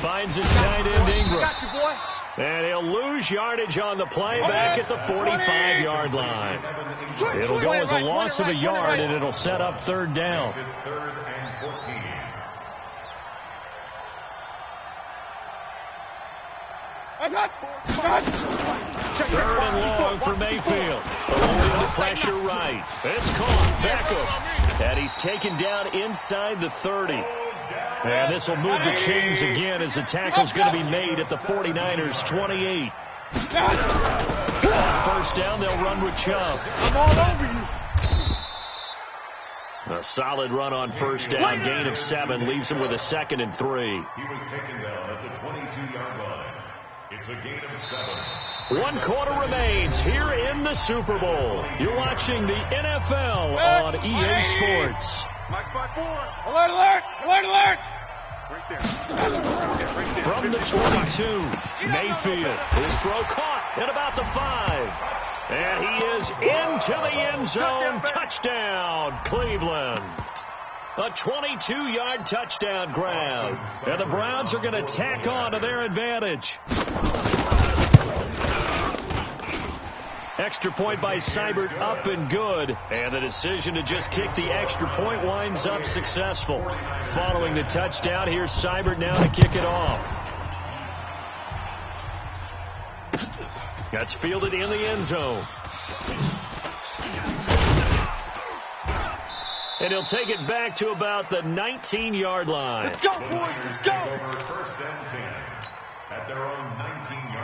[SPEAKER 1] Finds his tight end Ingram.
[SPEAKER 2] Got you, boy.
[SPEAKER 1] And he'll lose yardage on the play back at the 45-yard line. It'll go as a loss of a yard, and it'll set up 3rd down. Third and long for Mayfield. Avoiding the pressure right. It's caught. Beckham. And he's taken down inside the 30. And this will move the chains again as the tackle's going to be made at the 49ers' 28. On first down, they'll run with Chubb.
[SPEAKER 2] I'm all over you.
[SPEAKER 1] A solid run on first down. Gain of 7 leaves him with a 2nd and 3.
[SPEAKER 3] He was taken down at the 22-yard line. It's a gain of 7.
[SPEAKER 1] 1 quarter remains here in the Super Bowl. You're watching the NFL on EA Sports.
[SPEAKER 2] Mike 5-4.
[SPEAKER 4] Alert, alert, alert, alert.
[SPEAKER 2] Right there.
[SPEAKER 1] From the 22, Mayfield. His throw caught at about the 5. And he is into the end zone. Touchdown, Cleveland. A 22-yard touchdown grab. And the Browns are going to tack on to their advantage. Extra point by Seibert up and good. And the decision to just kick the extra point winds up successful. Following the touchdown, here's Seibert now to kick it off. That's fielded in the end zone. And he'll take it back to about the 19-yard line.
[SPEAKER 2] Let's go, boys. Let's go.
[SPEAKER 3] First and 10 at their own 19-yard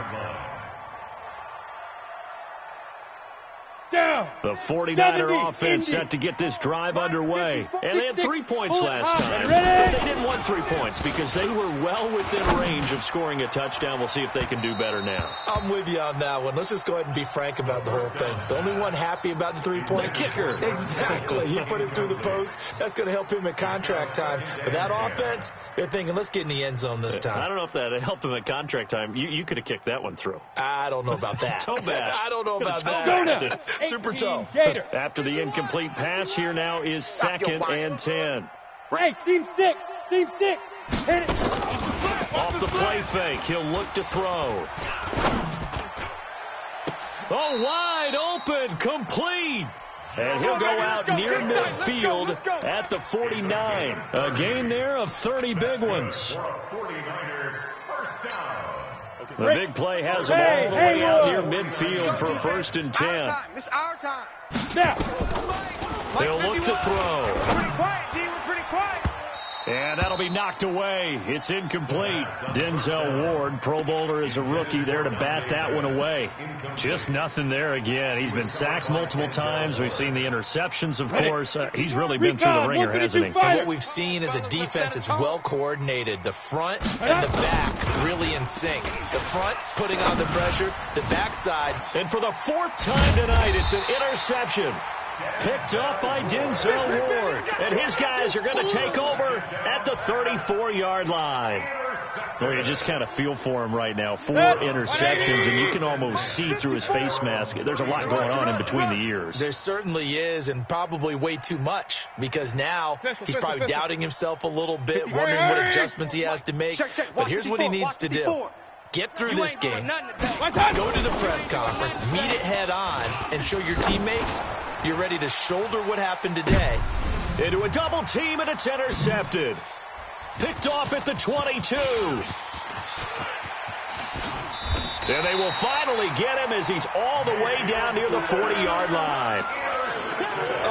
[SPEAKER 4] Down.
[SPEAKER 1] The 49er
[SPEAKER 4] 70,
[SPEAKER 1] offense
[SPEAKER 4] Indy.
[SPEAKER 1] set to get this drive underway. And they had 3 points last time. But
[SPEAKER 4] Ready?
[SPEAKER 1] they didn't want 3 points because they were well within range of scoring a touchdown. We'll see if they can do better now.
[SPEAKER 5] I'm with you on that one. Let's just go ahead and be frank about the whole thing. The only one happy about the 3-point?
[SPEAKER 1] The kicker.
[SPEAKER 5] Exactly. He put it through the post. That's going to help him at contract time. But that offense, they're thinking, let's get in the end zone this time.
[SPEAKER 1] I don't know if that helped him at contract time. You could have kicked that one through.
[SPEAKER 5] I don't know about that.
[SPEAKER 1] Toe bash.
[SPEAKER 5] I don't know about that. Super toe.
[SPEAKER 4] Gator.
[SPEAKER 1] After the incomplete pass, here now is 2nd and 10.
[SPEAKER 4] Hey, seam 6. Seam 6. Hit it.
[SPEAKER 1] Off the play fake, he'll look to throw. Oh, wide open, complete. And he'll go out near midfield at the 49. A gain there of 30 big ones. The big play has them all the way out near midfield for 1st and 10.
[SPEAKER 2] It's our time.
[SPEAKER 4] Now.
[SPEAKER 1] They'll look to throw.
[SPEAKER 2] Pretty quiet, D. We're pretty quiet.
[SPEAKER 1] And that'll be knocked away. It's incomplete. Denzel Ward, Pro Bowler as a rookie, there to bat that one away. Just nothing there again. He's been sacked multiple times. We've seen the interceptions, of course. He's really been through the ringer, hasn't he?
[SPEAKER 5] And what we've seen is a defense that's well coordinated. The front and the back really in sync. The front putting on the pressure, the backside.
[SPEAKER 1] And for the 4th time tonight, it's an interception. Picked up by Denzel Ward. And his guys are going to take over at the 34-yard line. Well, you just kind of feel for him right now. 4 interceptions, and you can almost see through his face mask. There's a lot going on in between the ears.
[SPEAKER 5] There certainly is, and probably way too much, because now he's probably doubting himself a little bit, wondering what adjustments he has to make. But here's what he needs to do. Get through this game, go to the press conference, meet it head on, and show your teammates you're ready to shoulder what happened today.
[SPEAKER 1] Into a double team, and it's intercepted. Picked off at the 22. And they will finally get him as he's all the way down near the 40-yard line.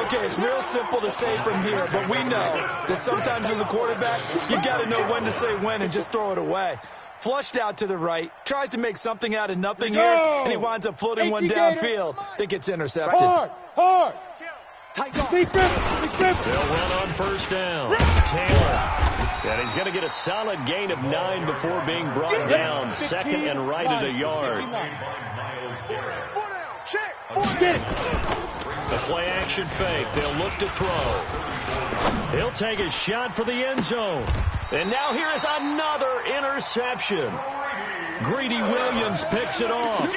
[SPEAKER 5] Okay, it's real simple to say from here, but we know that sometimes as a quarterback, you got to know when to say when and just throw it away. Flushed out to the right, tries to make something out of nothing here, and he winds up floating one downfield that gets intercepted.
[SPEAKER 4] Hard.
[SPEAKER 1] They'll run on 1st down. Taylor. And he's going to get a solid gain of 9 before being brought down. 2nd and right at a yard. The play action fake. They'll look to throw. He'll take a shot for the end zone. And now here is another interception. Greedy Williams picks it off.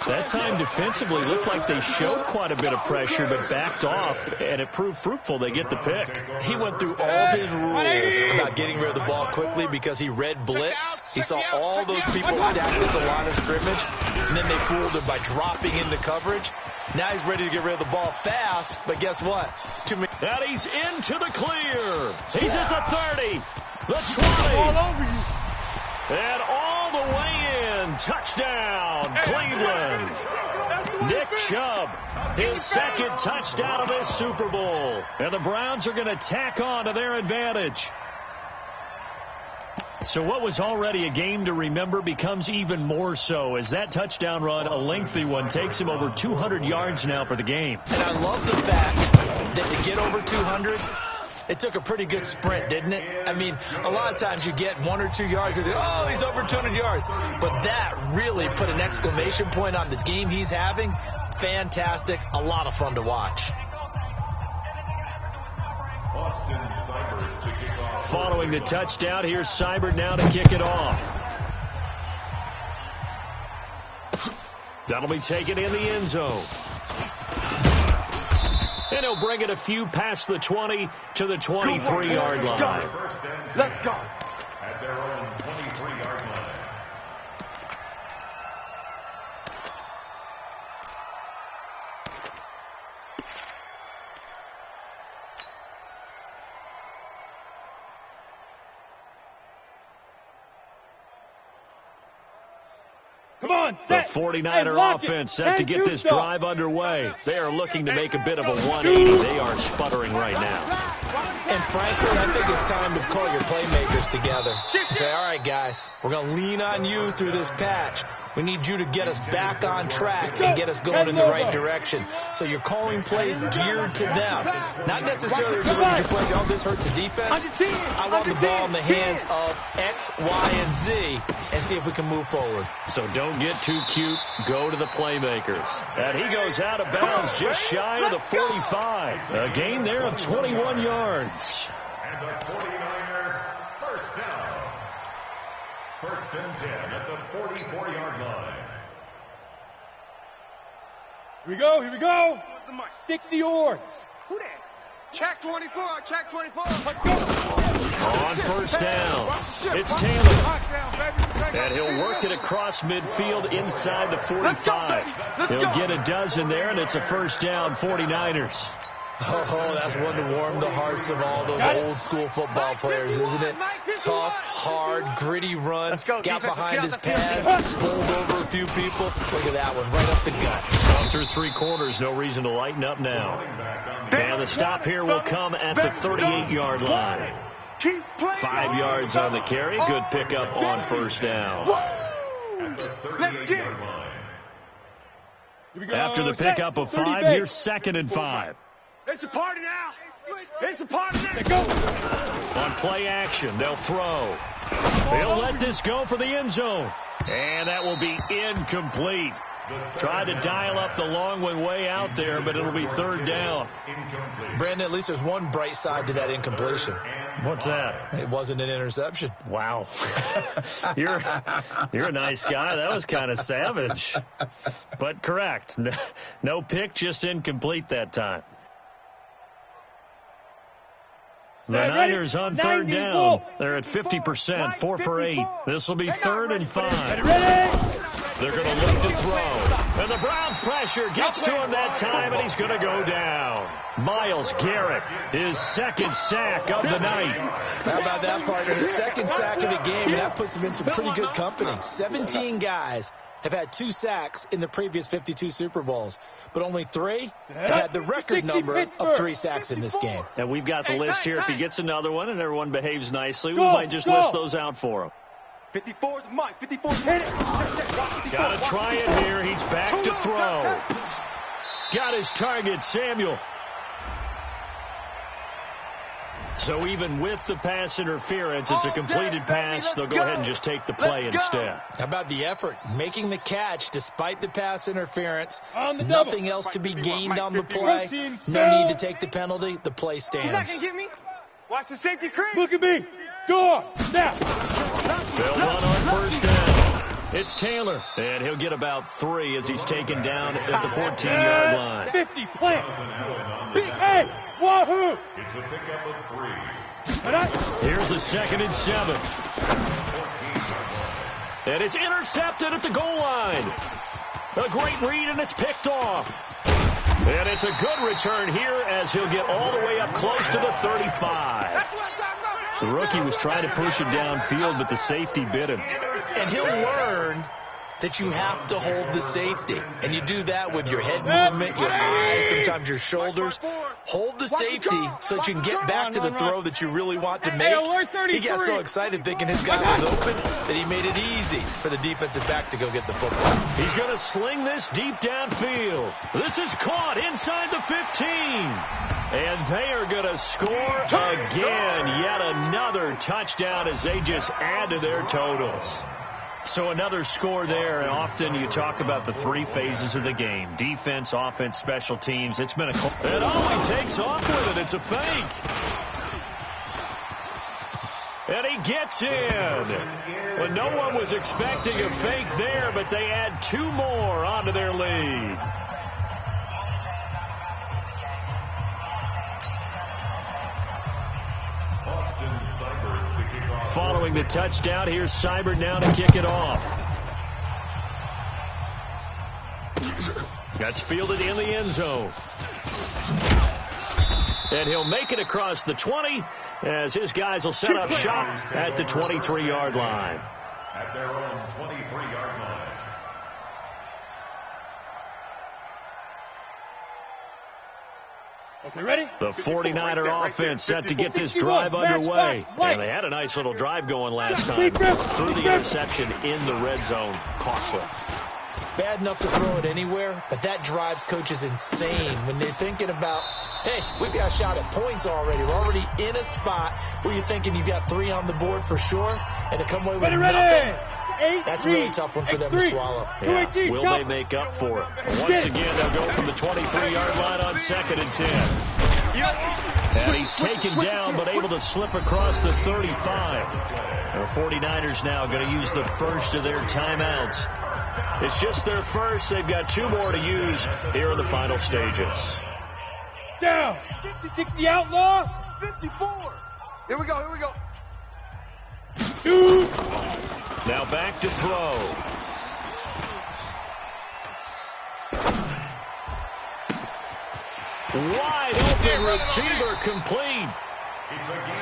[SPEAKER 1] That time defensively looked like they showed quite a bit of pressure but backed off, and it proved fruitful. They get the pick.
[SPEAKER 5] He went through all his rules about getting rid of the ball quickly because he read blitz. He saw all those people stacked at the line of scrimmage, and then they fooled him by dropping into coverage. Now he's ready to get rid of the ball fast, but guess what?
[SPEAKER 1] And he's into the clear. He's at the 30, the 20.
[SPEAKER 4] All over you.
[SPEAKER 1] And all the way in. Touchdown, Cleveland. Nick Chubb, his 2nd touchdown of this Super Bowl. And the Browns are going to tack on to their advantage. So what was already a game to remember becomes even more so as that touchdown run, a lengthy one, takes him over 200 yards now for the game.
[SPEAKER 5] And I love the fact that to get over 200, it took a pretty good sprint, didn't it? I mean, a lot of times you get 1 or 2 yards and oh, he's over 200 yards. But that really put an exclamation point on the game he's having. Fantastic. A lot of fun to watch.
[SPEAKER 1] Following the touchdown, here's Seibert now to kick it off. That'll be taken in the end zone. And he'll bring it a few past the 20 to the 23-yard line.
[SPEAKER 2] Let's go.
[SPEAKER 3] At their own 23-yard line.
[SPEAKER 4] Come on, set.
[SPEAKER 1] The 49er offense set to get this drive underway. They are looking to make a bit of a 180. They are sputtering right now.
[SPEAKER 5] And frankly, I think it's time to call your playmakers together. Say, all right, guys, we're going to lean on you through this patch. We need you to get us back on track and get us going in the right direction. So you're calling plays geared to them. Not necessarily to look at your plays, oh, this hurts the defense. I want the ball in the hands of X, Y, and Z and see if we can move forward.
[SPEAKER 1] So don't get too cute. Go to the playmakers. And he goes out of bounds just shy of the 45. A gain there of 21 yards.
[SPEAKER 3] And the 49er first down. First and 10 at the 44-yard line.
[SPEAKER 4] Here we go, here we go. 60 yards.
[SPEAKER 2] Who that? Check 24, check 24.
[SPEAKER 1] On first down, it's Taylor. And he'll work it across midfield inside the 45. He'll get a dozen there, and it's a first down, 49ers.
[SPEAKER 5] Oh, that's one to warm the hearts of all those old-school football players, isn't it? Tough, hard, gritty run. Got behind his pads, bowled over a few people. Look at that one, right up the gut.
[SPEAKER 1] Up through three quarters, no reason to lighten up now. And the stop here will come at the 38-yard line. 5 yards on the carry. Good pickup on first down. After the pickup of 5, here's 2nd and 5.
[SPEAKER 2] It's a party now. It's a party now.
[SPEAKER 1] On play action, they'll throw. They'll let this go for the end zone. And that will be incomplete. Tried to dial up the long one way out there, but it'll be third down.
[SPEAKER 5] Brandon, at least there's one bright side to that incompletion.
[SPEAKER 1] What's that?
[SPEAKER 5] It wasn't an interception.
[SPEAKER 1] Wow. You're a nice guy. That was kind of savage. But correct. No pick, just incomplete that time. The Niners on third down. They're at 50%, 4 for 8. This will be 3rd and 5. They're going to look to throw. And the Browns pressure gets to him that time, and he's going to go down. Myles Garrett, his 2nd sack of the night.
[SPEAKER 5] How about that, partner? His 2nd sack of the game, and that puts him in some pretty good company. 17 guys have had 2 sacks in the previous 52 Super Bowls, but only 3 have had the record number of 3 sacks in this game.
[SPEAKER 1] And we've got the list here. If he gets another one and everyone behaves nicely, we might just list those out for him.
[SPEAKER 2] 54 is mine. 54 hit it.
[SPEAKER 1] Got to try it here. He's back to throw. Got his target, Samuel. So even with the pass interference, it's a completed pass. They'll go ahead and just take the play instead.
[SPEAKER 5] How about the effort? Making the catch despite the pass interference. Nothing else to be gained on the play. No need to take the penalty. The play stands.
[SPEAKER 2] You're not going to get me? Watch the safety creep.
[SPEAKER 4] Look at me. Go on. Now.
[SPEAKER 1] They'll run on first down. It's Taylor, and he'll get about 3 as he's taken down at the 14-yard line.
[SPEAKER 4] 50, plant. Big A, wahoo.
[SPEAKER 3] It's a pickup of 3.
[SPEAKER 1] Here's a 2nd and 7. And it's intercepted at the goal line. A great read, and it's picked off. And it's a good return here as he'll get all the way up close to the 35. The rookie was trying to push it downfield, but the safety bit him.
[SPEAKER 5] And he'll learn that you have to hold the safety. And you do that with your head movement, your eyes, sometimes your shoulders. Hold the safety so that you can get back to the throw that you really want to make. He got so excited thinking his guy was open that he made it easy for the defensive back to go get the football.
[SPEAKER 1] He's going to sling this deep downfield. This is caught inside the 15. And they are going to score again. Yet another touchdown as they just add to their totals. So another score there, and often you talk about the 3 phases of the game. Defense, offense, special teams. It's been a... And he takes off with it. It's a fake. And he gets in. Well, no one was expecting a fake there, but they add 2 more onto their lead. Following the touchdown, here's Seibert now to kick it off. That's fielded in the end zone. And he'll make it across the 20 as his guys will set up shop at the 23-yard line.
[SPEAKER 3] At their own 23-yard line.
[SPEAKER 4] Okay, ready?
[SPEAKER 1] The 49er offense set to get this drive underway. And they had a nice little drive going last time. Through the interception in the red zone. Costly.
[SPEAKER 5] Bad enough to throw it anywhere, but that drives coaches insane when they're thinking about, hey, we've got a shot at points already. We're already in a spot where you're thinking you've got 3 on the board for sure, and to come away with nothing, that's a really tough one for them to swallow.
[SPEAKER 1] Yeah. Will they make up for it? Once again, they'll go from the 23-yard line on 2nd and 10. And he's taken down, but able to slip across the 35. The 49ers now going to use the first of their timeouts. It's just their first. They've got 2 more to use here in the final stages.
[SPEAKER 4] Down. 60 outlaw.
[SPEAKER 2] 54. Here we go.
[SPEAKER 4] 2.
[SPEAKER 1] Now back to throw. Wide open receiver complete.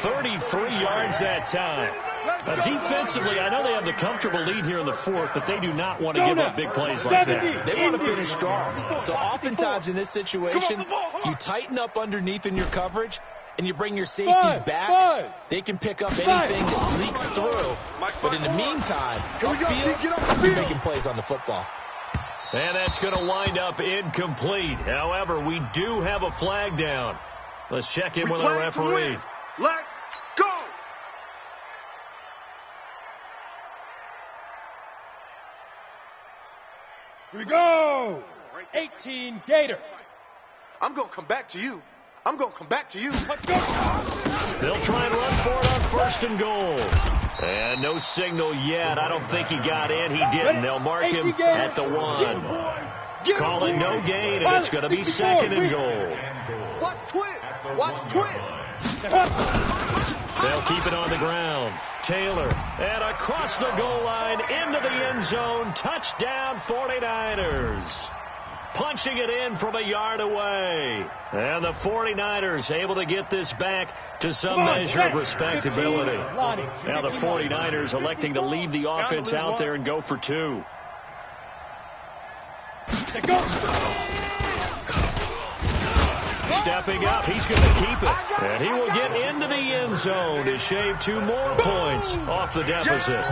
[SPEAKER 1] 33 yards that time. Now, defensively, I know they have the comfortable lead here in the 4th, but they do not want to give up big plays like that.
[SPEAKER 5] They want to finish strong. So oftentimes in this situation, you tighten up underneath in your coverage, and you bring your safeties back. They can pick up anything that leaks through. But in the meantime, upfield, you're making plays on the football.
[SPEAKER 1] And that's going to wind up incomplete. However, we do have a flag down. Let's check in with our referee.
[SPEAKER 2] Let's go!
[SPEAKER 4] Here we go! 18 Gator.
[SPEAKER 2] I'm going to come back to you.
[SPEAKER 4] Let's go!
[SPEAKER 1] They'll try and run for it on 1st and goal. And no signal yet. I don't think he got in. He didn't. They'll mark him at the 1. Call it no gain, and it's going to be 2nd and goal.
[SPEAKER 2] Watch twist.
[SPEAKER 1] They'll keep it on the ground. Taylor, and across the goal line, into the end zone. Touchdown, 49ers. Punching it in from a yard away. And the 49ers able to get this back to some measure of respectability. Now the 49ers electing to leave the offense out there and go for 2. Stepping up, he's going to keep it. And he will get into the end zone to shave 2 more points off the deficit.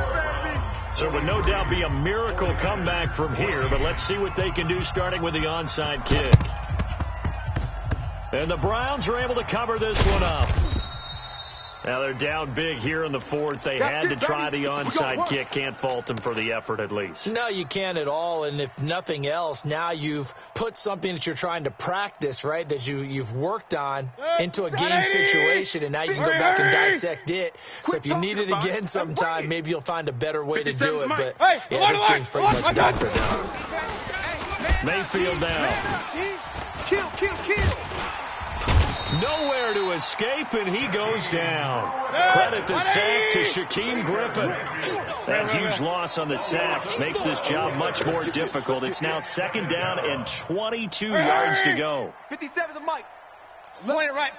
[SPEAKER 1] So it would no doubt be a miracle comeback from here, but let's see what they can do starting with the onside kick. And the Browns are able to cover this one up. Now they're down big here in the 4th. They had to try the onside kick. Can't fault them for the effort at least.
[SPEAKER 5] No, you can't at all. And if nothing else, now you've put something that you're trying to practice, right, that you've worked on into a game situation, and now you can go back and dissect it. So if you need it again sometime, maybe you'll find a better way to do it. But yeah, this game's pretty much done for them.
[SPEAKER 1] Mayfield down.
[SPEAKER 2] Kill.
[SPEAKER 1] Nowhere to escape, and he goes down. Credit the sack to Shaquem Griffin. That huge loss on the sack makes this job much more difficult. It's now 2nd down and 22 yards to go.
[SPEAKER 2] 57 the mic.
[SPEAKER 4] Point it right.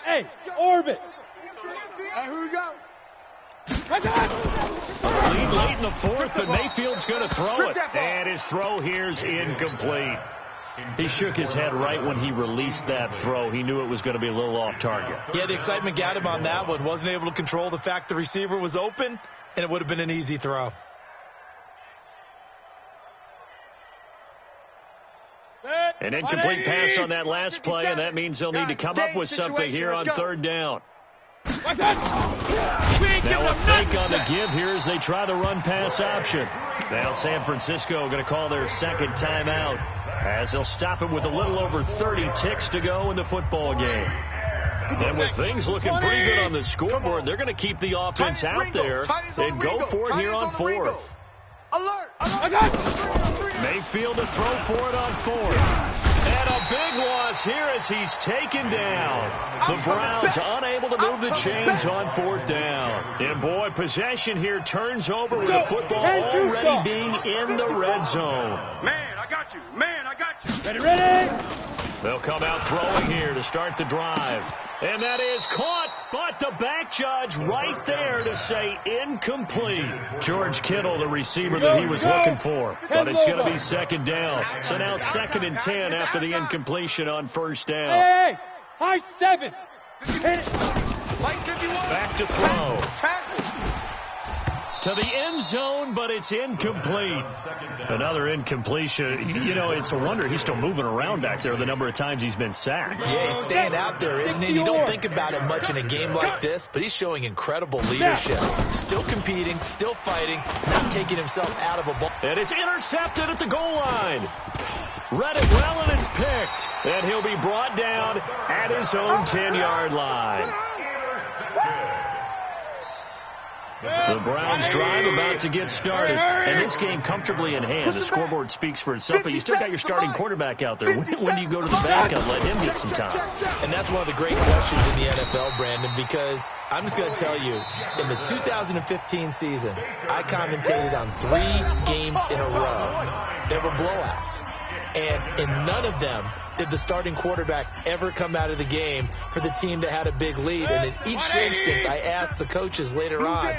[SPEAKER 4] Hey, orbit.
[SPEAKER 2] Here we go.
[SPEAKER 1] Lead late in the 4th, but Mayfield's going to throw it. And his throw here's incomplete. He shook his head right when he released that throw. He knew it was going to be a little off target.
[SPEAKER 5] Yeah, the excitement got him on that one. Wasn't able to control the fact the receiver was open, and it would have been an easy throw.
[SPEAKER 1] An incomplete pass on that last play, and that means they'll need to come up with something here on 3rd down. Now a fake on the give here as they try the run-pass option. Now San Francisco going to call their 2nd timeout as they'll stop it with a little over 30 ticks to go in the football game. And with things looking pretty good on the scoreboard, they're going to keep the offense out there and go for it here on 4th.
[SPEAKER 2] Alert!
[SPEAKER 1] Mayfield to throw for it on 4th. And a big loss here as he's taken down. The Browns unable to move the chains on 4th down. And boy, possession here turns over with the football already being in the red zone.
[SPEAKER 2] Man, I got you.
[SPEAKER 4] Ready?
[SPEAKER 1] They'll come out throwing here to start the drive. And that is caught, but the back judge right there to say incomplete. George Kittel, the receiver that he was looking for. But it's going to be second down. So now 2nd and 10 after the incompletion on first down.
[SPEAKER 4] Hey, high 7. Hit it.
[SPEAKER 1] Back to throw. To the end zone, but it's incomplete. Another incompletion. You know, it's a wonder he's still moving around back there the number of times he's been sacked.
[SPEAKER 5] Yeah, he's staying out there, isn't he? You don't think about it much in a game like this, but he's showing incredible leadership. Still competing, still fighting, not taking himself out of a ball.
[SPEAKER 1] And it's intercepted at the goal line. Read it well, and it's picked. And he'll be brought down at his own 10-yard line. The Browns drive about to get started. And this game comfortably in hand. The scoreboard speaks for itself, but you still got your starting quarterback out there. When do you go to the backup, let him get some time?
[SPEAKER 5] And that's one of the great questions in the NFL, Brandon, because I'm just going to tell you, in the 2015 season, I commentated on 3 games in a row. There were blowouts. And in none of them did the starting quarterback ever come out of the game for the team that had a big lead. And in each instance, I asked the coaches later on,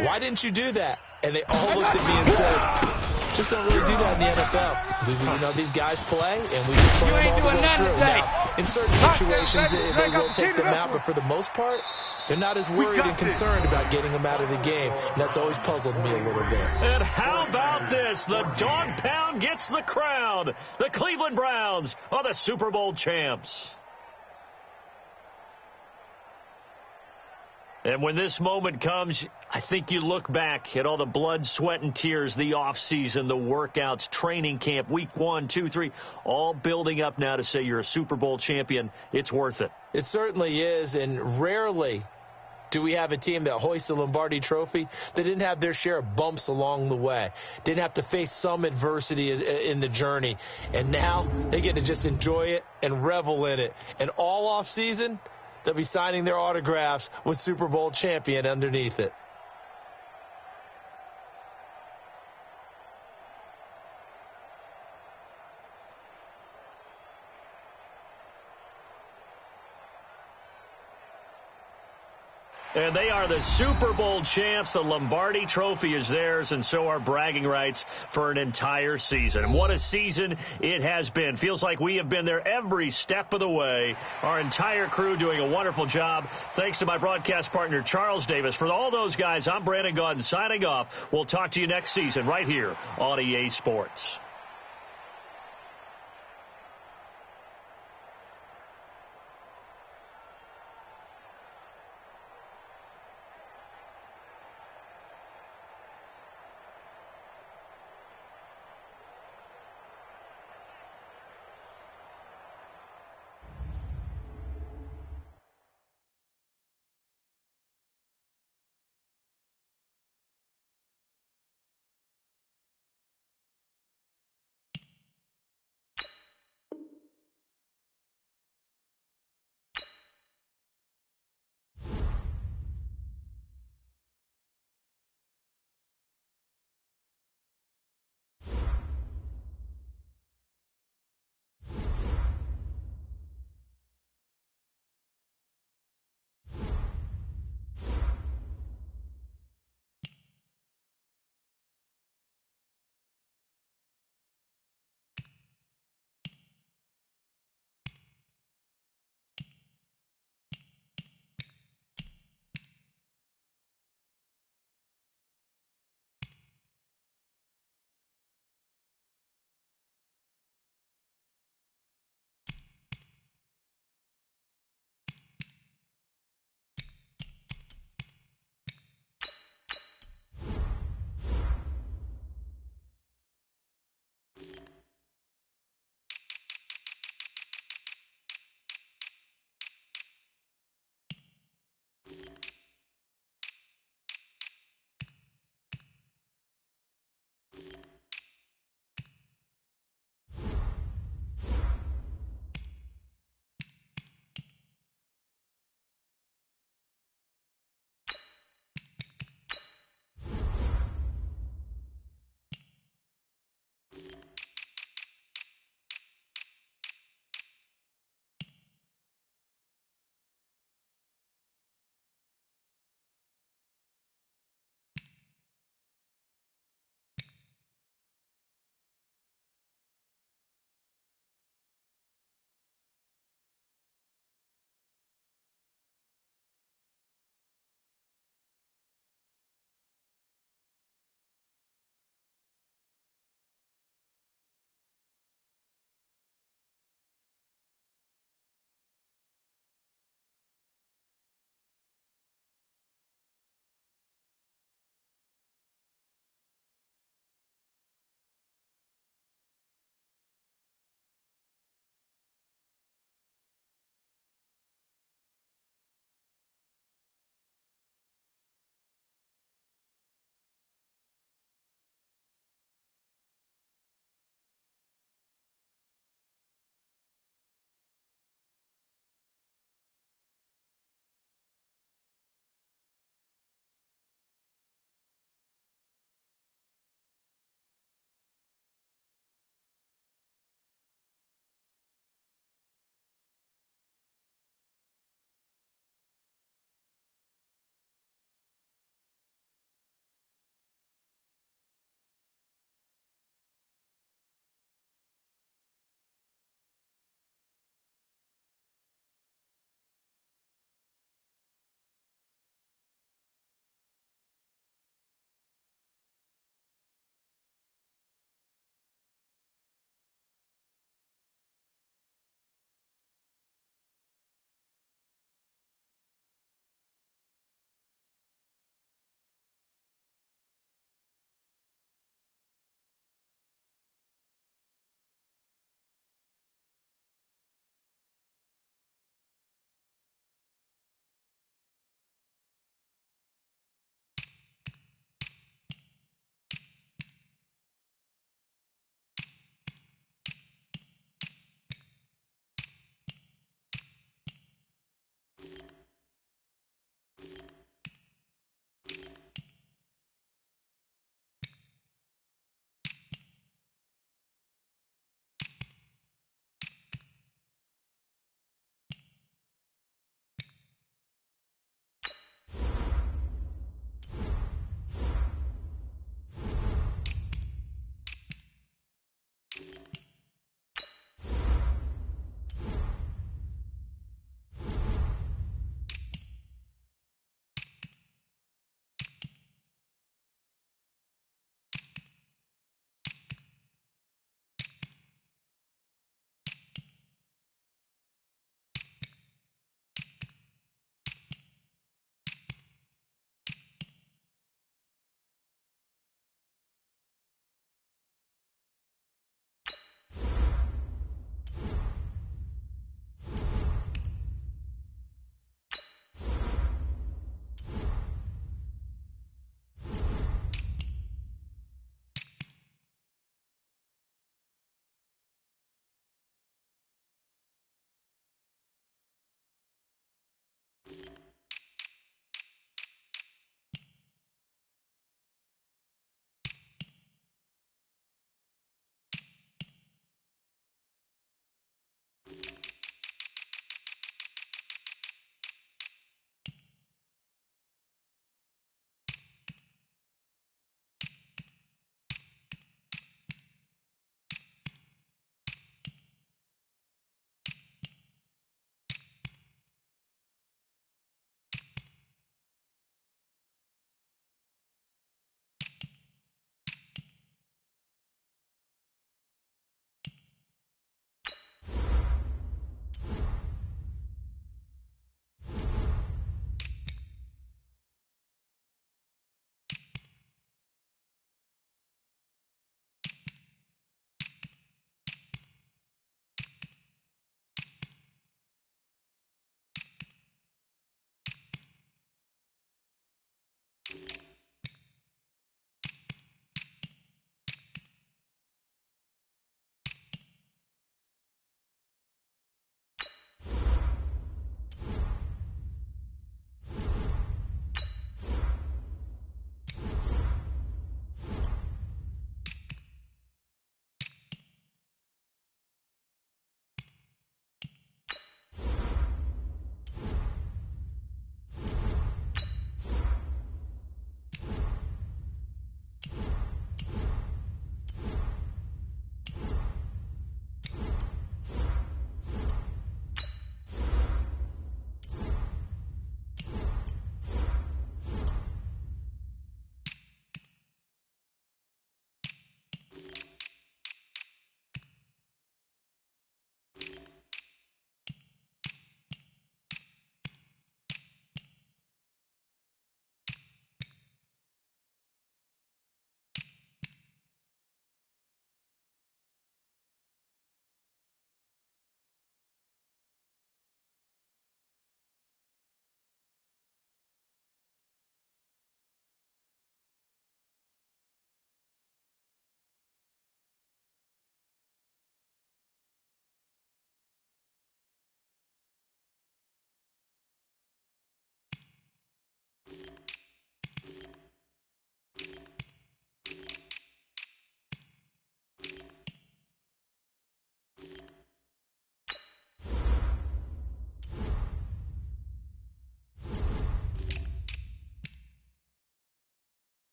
[SPEAKER 5] why didn't you do that? And they all looked at me and said, just don't really do that in the NFL. You know, these guys play, and we just play them all the way through. Now, in certain situations, they will take them out, but for the most part, they're not as worried and concerned about getting them out of the game. And that's always puzzled me a little bit.
[SPEAKER 1] And how about this? The dog pound gets the crown. The Cleveland Browns are the Super Bowl champs. And when this moment comes, I think you look back at all the blood, sweat, and tears, the offseason, the workouts, training camp, week 1, 2, 3, all building up now to say you're a Super Bowl champion. It's worth it.
[SPEAKER 5] It certainly is, and rarely do we have a team that hoists the Lombardi Trophy that didn't have their share of bumps along the way, didn't have to face some adversity in the journey, and now they get to just enjoy it and revel in it. And all offseason, they'll be signing their autographs with Super Bowl champion underneath it.
[SPEAKER 1] And they are the Super Bowl champs. The Lombardi Trophy is theirs, and so are bragging rights for an entire season. And what a season it has been. Feels like we have been there every step of the way. Our entire crew doing a wonderful job. Thanks to my broadcast partner, Charles Davis. For all those guys, I'm Brandon Gaudin signing off. We'll talk to you next season right here on EA Sports.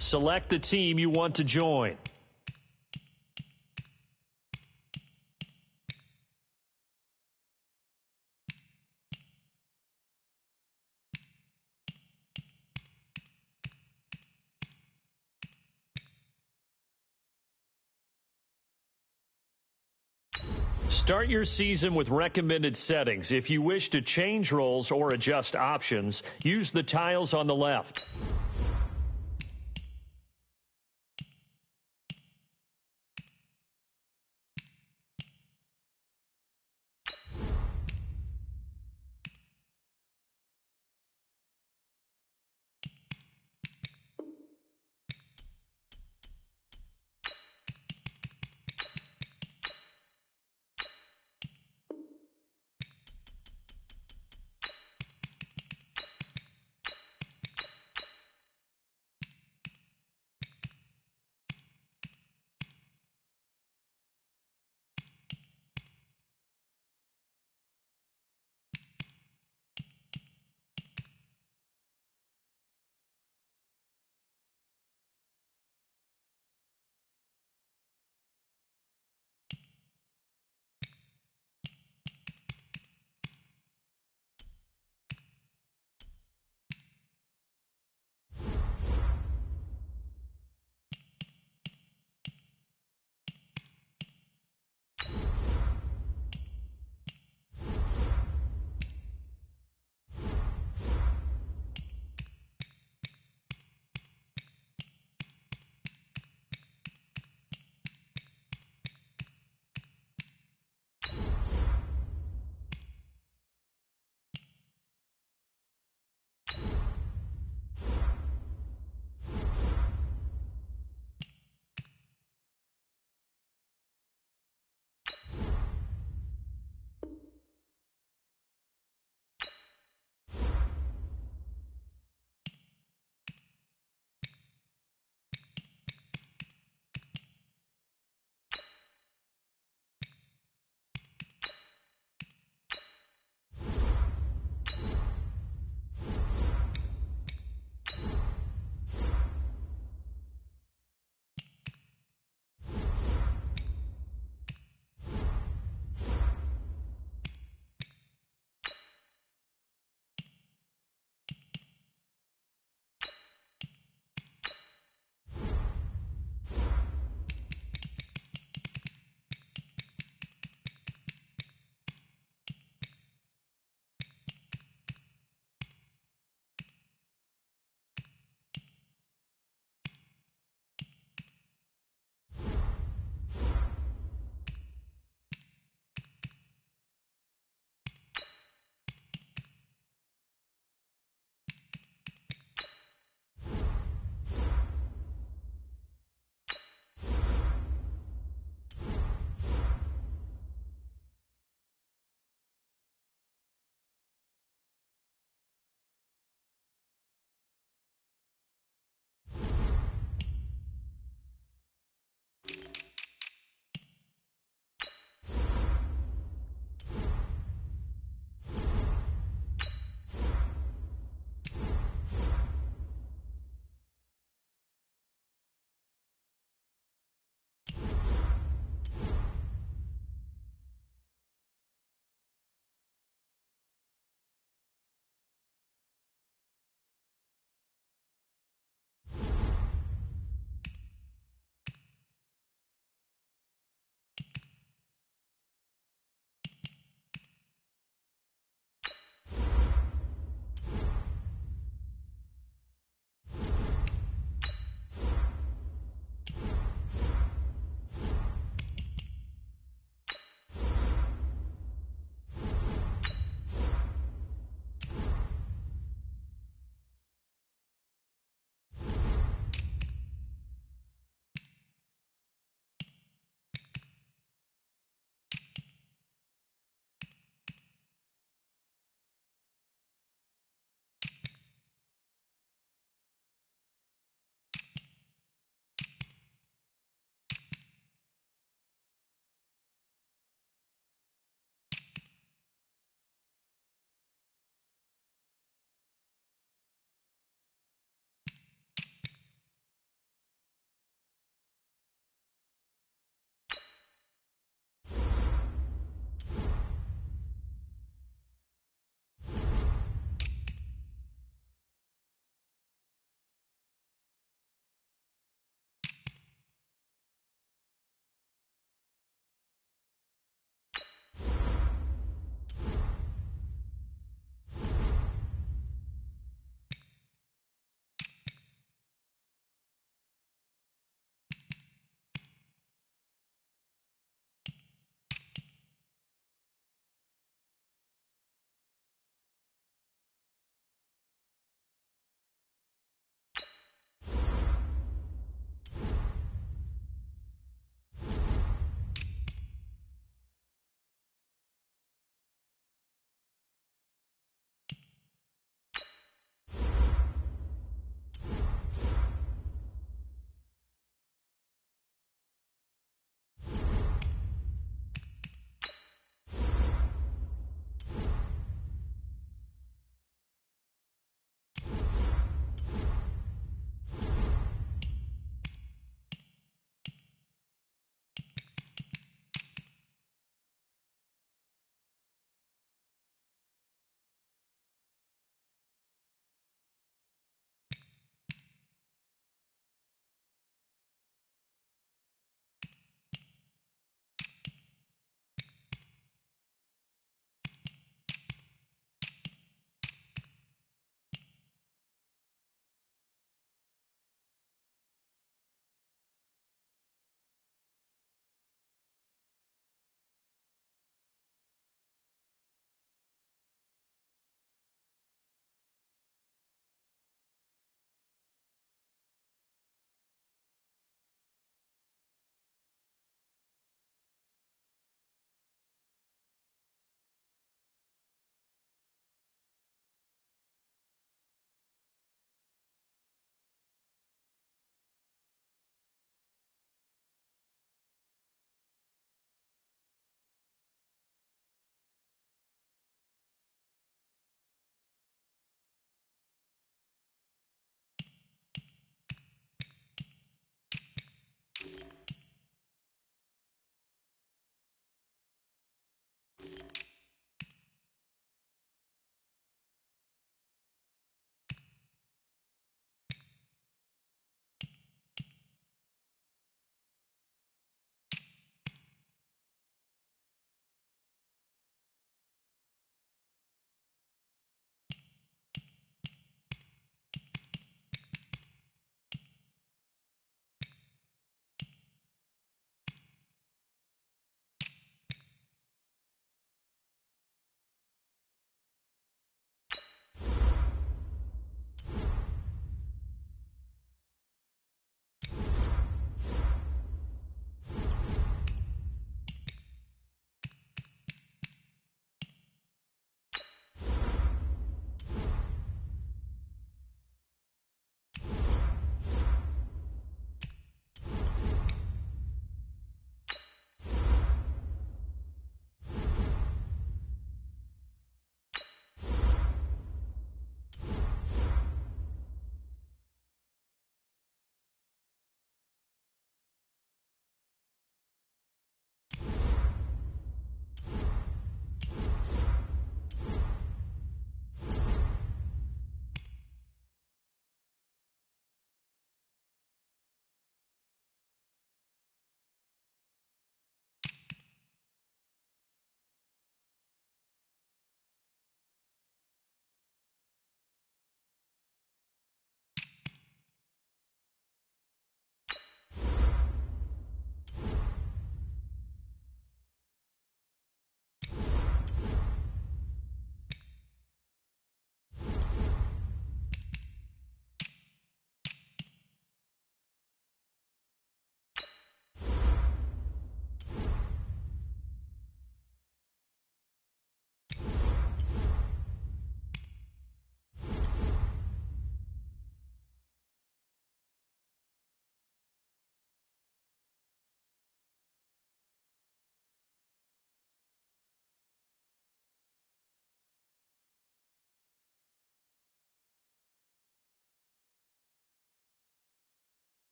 [SPEAKER 1] Select the team you want to join. Start your season with recommended settings. If you wish to change roles or adjust options, use the tiles on the left.